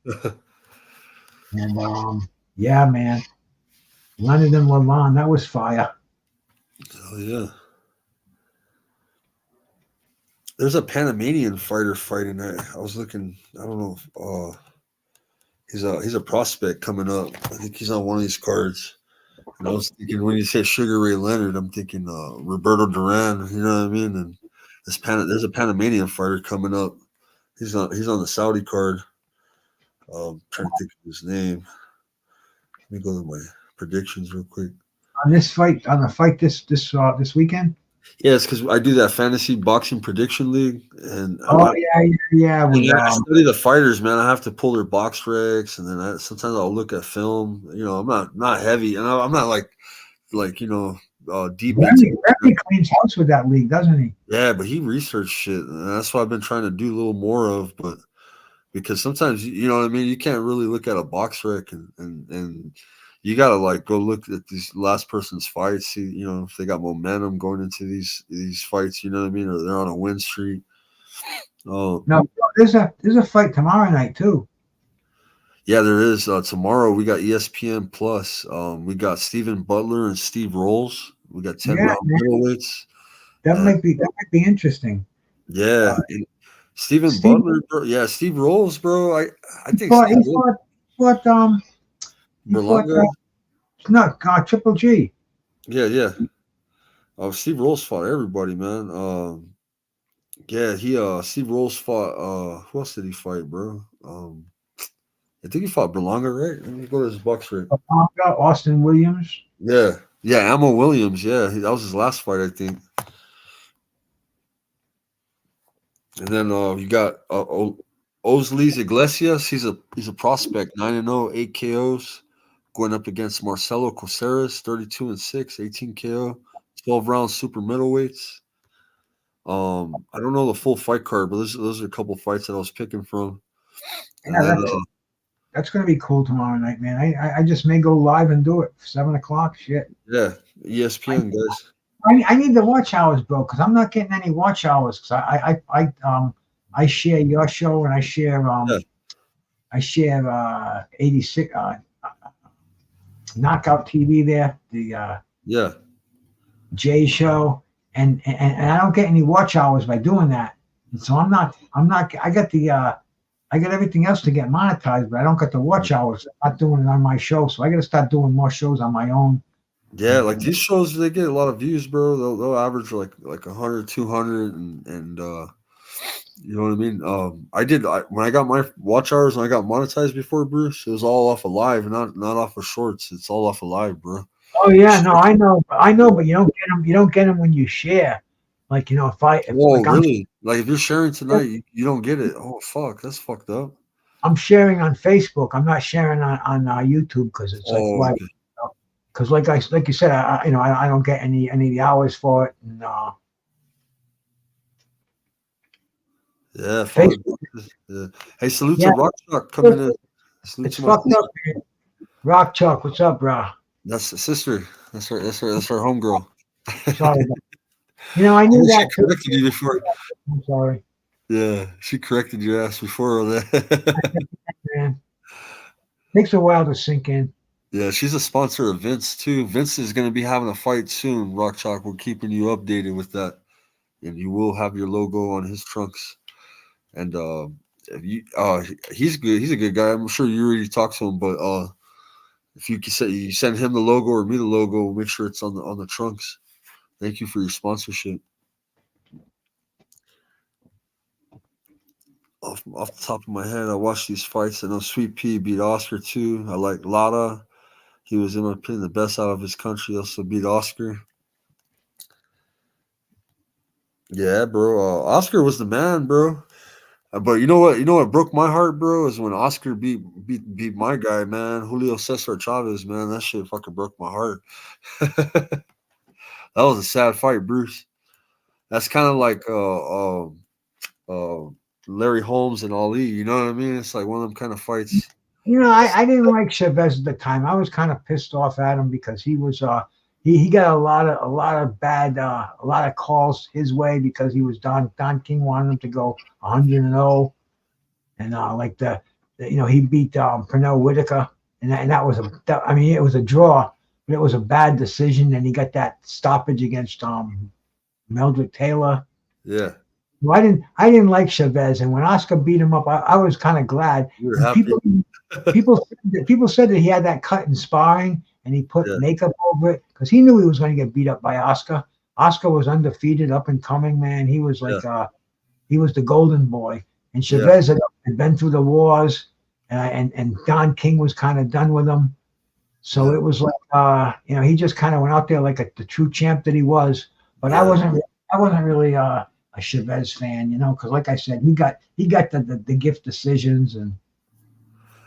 And yeah, man. Leonard and Lalonde, that was fire. Oh yeah. There's a Panamanian fighter fighting that. I was looking. I don't know. He's a prospect coming up. I think he's on one of these cards. And I was thinking, when you say Sugar Ray Leonard, I'm thinking Roberto Duran. You know what I mean? And there's a Panamanian fighter coming up. He's on the Saudi card. Trying to think of his name. Let me go to my predictions real quick. On the fight this weekend. Yeah, it's because I do that fantasy boxing prediction league, and yeah. I study the fighters, man. I have to pull their box recs, and then sometimes I'll look at film. I'm not heavy, and I'm not like deep. Remy cleans house with that league, doesn't he? Yeah, but he researched shit, and that's what I've been trying to do a little more of. But because sometimes you know what I mean, you can't really look at a box rec and you gotta like go look at these last person's fights, see if they got momentum going into these fights, you know what I mean, or they're on a win streak. No, there's a fight tomorrow night too. Yeah, there is. Tomorrow we got ESPN Plus. We got Stephen Butler and Steve Rolls. We got 10-round middleweights. That might be interesting. Yeah, Stephen Butler, bro. Yeah, Steve Rolls, bro. I think he fought Berlanga. Triple G. Yeah. Steve Rolls fought everybody, man. Steve Rolls fought. Who else did he fight, bro? I think he fought Berlanga, right? Let me go to his box rate. Berlanga, Austin Williams. Yeah, Ammo Williams. Yeah, that was his last fight, I think. And then you got Osleys Iglesias. He's a prospect, 9-0, 8 KOs, going up against Marcelo Coceres, 32-6, 18 KO, 12-round super middleweights. I don't know the full fight card, but those are a couple fights that I was picking from. That's going to be cool tomorrow night, man. I just may go live and do it. 7:00. Shit. Yeah, ESPN guys. I need the watch hours, bro, because I'm not getting any watch hours. Because I share your show, and I share I share 86 Knockout TV there, the Yeah. J show, and I don't get any watch hours by doing that. And so I'm not I got the I got everything else to get monetized, but I don't get the watch hours. I'm not doing it on my show, so I got to start doing more shows on my own. Yeah, like these shows, they get a lot of views, bro. They'll average like 100, 200, and you know what I mean. When I got my watch hours and I got monetized before, Bruce. It was all off of live, not off of shorts. It's all off of live, bro. Oh yeah, no, I know, but you don't get them. You don't get them when you share. Like if Whoa, like really? Like if you're sharing tonight, you don't get it. Oh fuck, that's fucked up. I'm sharing on Facebook. I'm not sharing on YouTube because it's like Oh, why? okay. Because like you said, I don't get any of the hours for it. And, Yeah, Facebook, yeah. Hey, salute to yeah, Rock Chalk coming in. Salute it's to my fucked up, man. Rock Chuck, what's up, bro? that's the sister. That's her homegirl. Sorry, I knew She that too. corrected you before. I'm sorry, Yeah, she corrected your ass before on that. man. Takes a while to sink in. Yeah, she's a sponsor of Vince too. Vince is going to be having a fight soon. Rock Chalk, we're keeping you updated with that, and you will have your logo on his trunks. And if you, he's good. He's a good guy. I'm sure you already talked to him, but if you can say you send him the logo or me the logo, we'll make sure it's on the trunks. Thank you for your sponsorship. Off the top of my head, I watched these fights. I know Sweet Pea beat Oscar too. I like Lada. He was, in my opinion, the best out of his country. Also beat Oscar. Yeah, bro. Oscar was the man, bro. But you know what? You know what broke my heart, bro, is when Oscar beat my guy, man, Julio Cesar Chavez, man. That shit fucking broke my heart. That was a sad fight, Bruce. That's kind of like uh, Larry Holmes and Ali. You know what I mean? It's like one of them kind of fights. I didn't like Chavez at the time. I was kind of pissed off at him because he was he got a lot of bad a lot of calls his way because he was Don King wanted him to go 100-0, and like he beat Pernell Whitaker, and that was I mean it was a draw, but it was a bad decision, and he got that stoppage against Meldrick Taylor. Yeah, Well, I didn't like Chavez, and when Oscar beat him up, I was kind of glad. you were And happy. people said that he had that cut in sparring, and he put Yeah, makeup over it because he knew he was going to get beat up by Oscar. Oscar was undefeated, up and coming, man. He was yeah, like he was the golden boy, and yeah, Chavez had been through the wars, and Don King was kind of done with him. So yeah, it was like he just kind of went out there like the true champ that he was. But I yeah. wasn't really a Chavez fan, because like I said, he got the gift decisions, and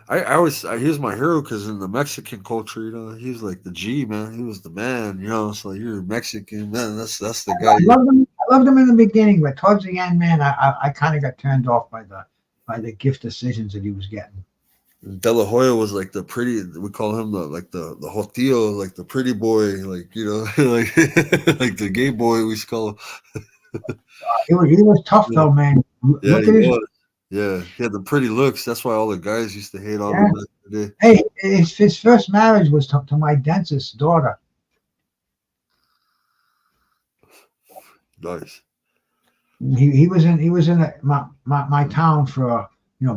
I always he was my hero because in the Mexican culture, he was like the G man. He was the man. It's like you're Mexican man. That's the guy. I loved him in the beginning, but towards the end, man, I kind of got turned off by the gift decisions that he was getting. De La Hoya was like the pretty. We call him the jotillo, like the pretty boy, like like like the gay boy. We used to call him. He was tough Yeah, though, man. yeah, Look he at his was. Yeah, he had the pretty looks. That's why all the guys used to hate on him yeah. back in the day. Hey, his first marriage was to my dentist's daughter. Nice. He was in my town for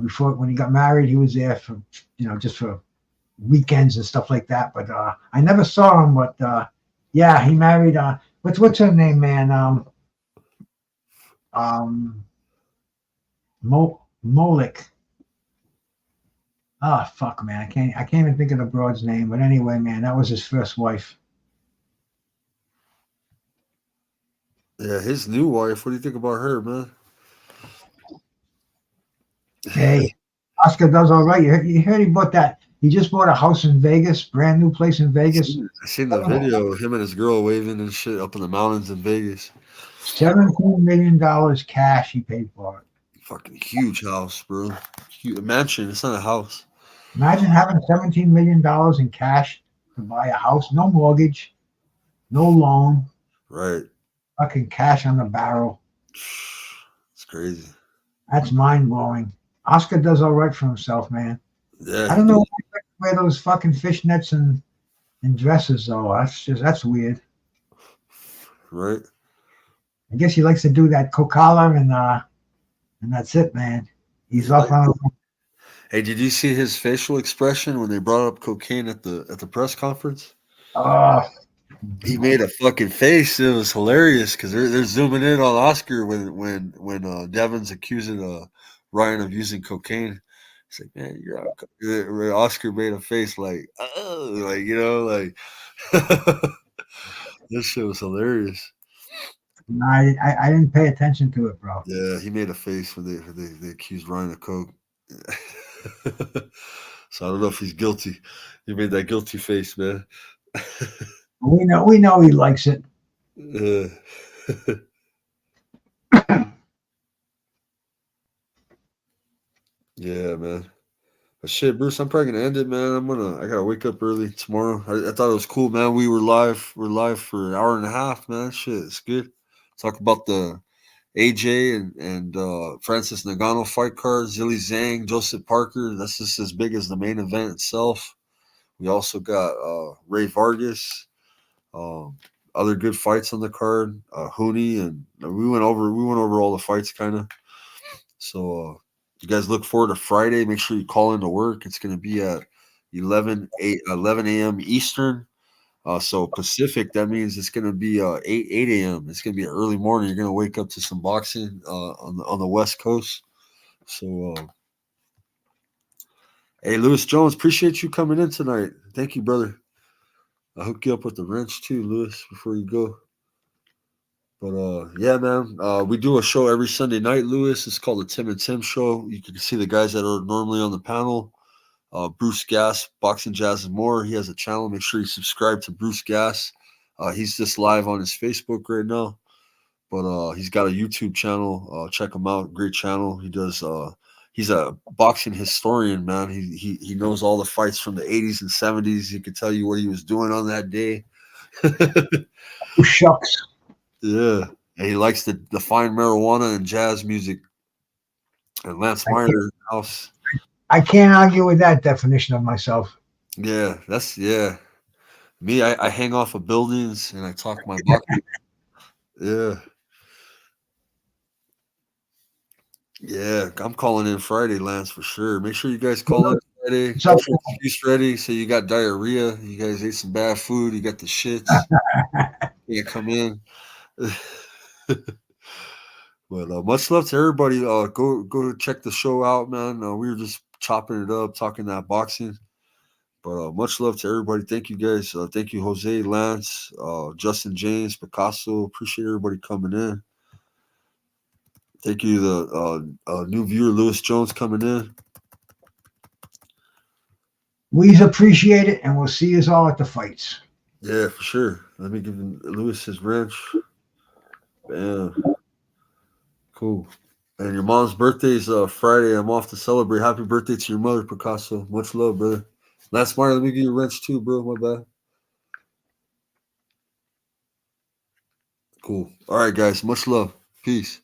before when he got married. He was there for just for weekends and stuff like that. But I never saw him. But yeah, he married what's her name, man? Um, Molik. Ah, fuck, man. I can't even think of the broad's name. But anyway, man, that was his first wife. Yeah, his new wife. What do you think about her, man? Hey, Oscar does all right. You heard he bought that. He just bought a house in Vegas, brand new place in Vegas. I seen the video of him and his girl waving and shit up in the mountains in Vegas. $17 million cash he paid for it. Fucking huge house, bro. Huge mansion. It's not a house. Imagine having $17 million in cash to buy a house, no mortgage, no loan, Right. fucking cash on the barrel. It's crazy. That's mind blowing. Oscar does all right for himself, man. Yeah, I he don't know did. why he likes to wear those fucking fishnets and dresses though. That's weird. Right. I guess he likes to do that Kokala and that's it, man. He's He off like. on. Hey, did you see his facial expression when they brought up cocaine at the press conference? Oh, He made a fucking face. It was hilarious because they're zooming in on Oscar when Devin's accusing Ryan of using cocaine. It's like, man, you're on. Oscar made a face like, oh, like like this shit was hilarious. no, I didn't pay attention to it, bro. Yeah, he made a face when they accused Ryan of coke. So I don't know if he's guilty. He made that guilty face, man. We know he likes it. Uh, yeah, man. But shit, Bruce, I'm probably gonna end it, man. I gotta wake up early tomorrow. I thought it was cool, man. We were live. We're live for an hour and a half, man. Shit, it's good. Talk about the AJ and Francis Ngannou fight card, Zhilei Zhang, Joseph Parker. That's just as big as the main event itself. We also got Ray Vargas. Um, other good fights on the card. Hooney, and we went over all the fights kind of. So you guys look forward to Friday. Make sure you call into work. It's going to be at 11 a.m. Eastern. So Pacific, that means it's going to be 8 a.m. It's going to be early morning. You're going to wake up to some boxing on the West Coast. So, hey, Lewis Jones, appreciate you coming in tonight. Thank you, brother. I'll hook you up with the wrench too, Lewis, before you go. But yeah, man, we do a show every Sunday night, Lewis. It's called the Tim and Tim Show. You can see the guys that are normally on the panel. Bruce Gass, Boxing Jazz and More. He has a channel. Make sure you subscribe to Bruce Gass. He's just live on his Facebook right now, but he's got a YouTube channel. Check him out. Great channel. He does. He's a boxing historian, man. He knows all the fights from the 80s and 70s. He could tell you what he was doing on that day. Oh, shucks. Yeah. And he likes to define marijuana and jazz music. And Lance Meyer house. I can't argue with that definition of myself. Yeah, yeah. Me, I hang off of buildings and I talk my boxing. Yeah. Yeah. I'm calling in Friday, Lance, for sure. Make sure you guys call in Friday. So, Get your excuse ready. So you got diarrhea. You guys ate some bad food. You got the shits. You come in. But much love to everybody. Go check the show out, man. We were just chopping it up, talking that boxing. But much love to everybody. Thank you guys. Thank you, Jose, Lance, Justin James, Picasso. Appreciate everybody coming in. Thank you, the new viewer, Lewis Jones, coming in. we appreciate it, and we'll see us all at the fights. Yeah, for sure. Let me give Lewis his wrench. Bam. Cool. And your mom's birthday is Friday. I'm off to celebrate. Happy birthday to your mother, Picasso. Much love, brother. Last Marty, let me give you a wrench too, bro. My bad. Cool. All right, guys. Much love. Peace.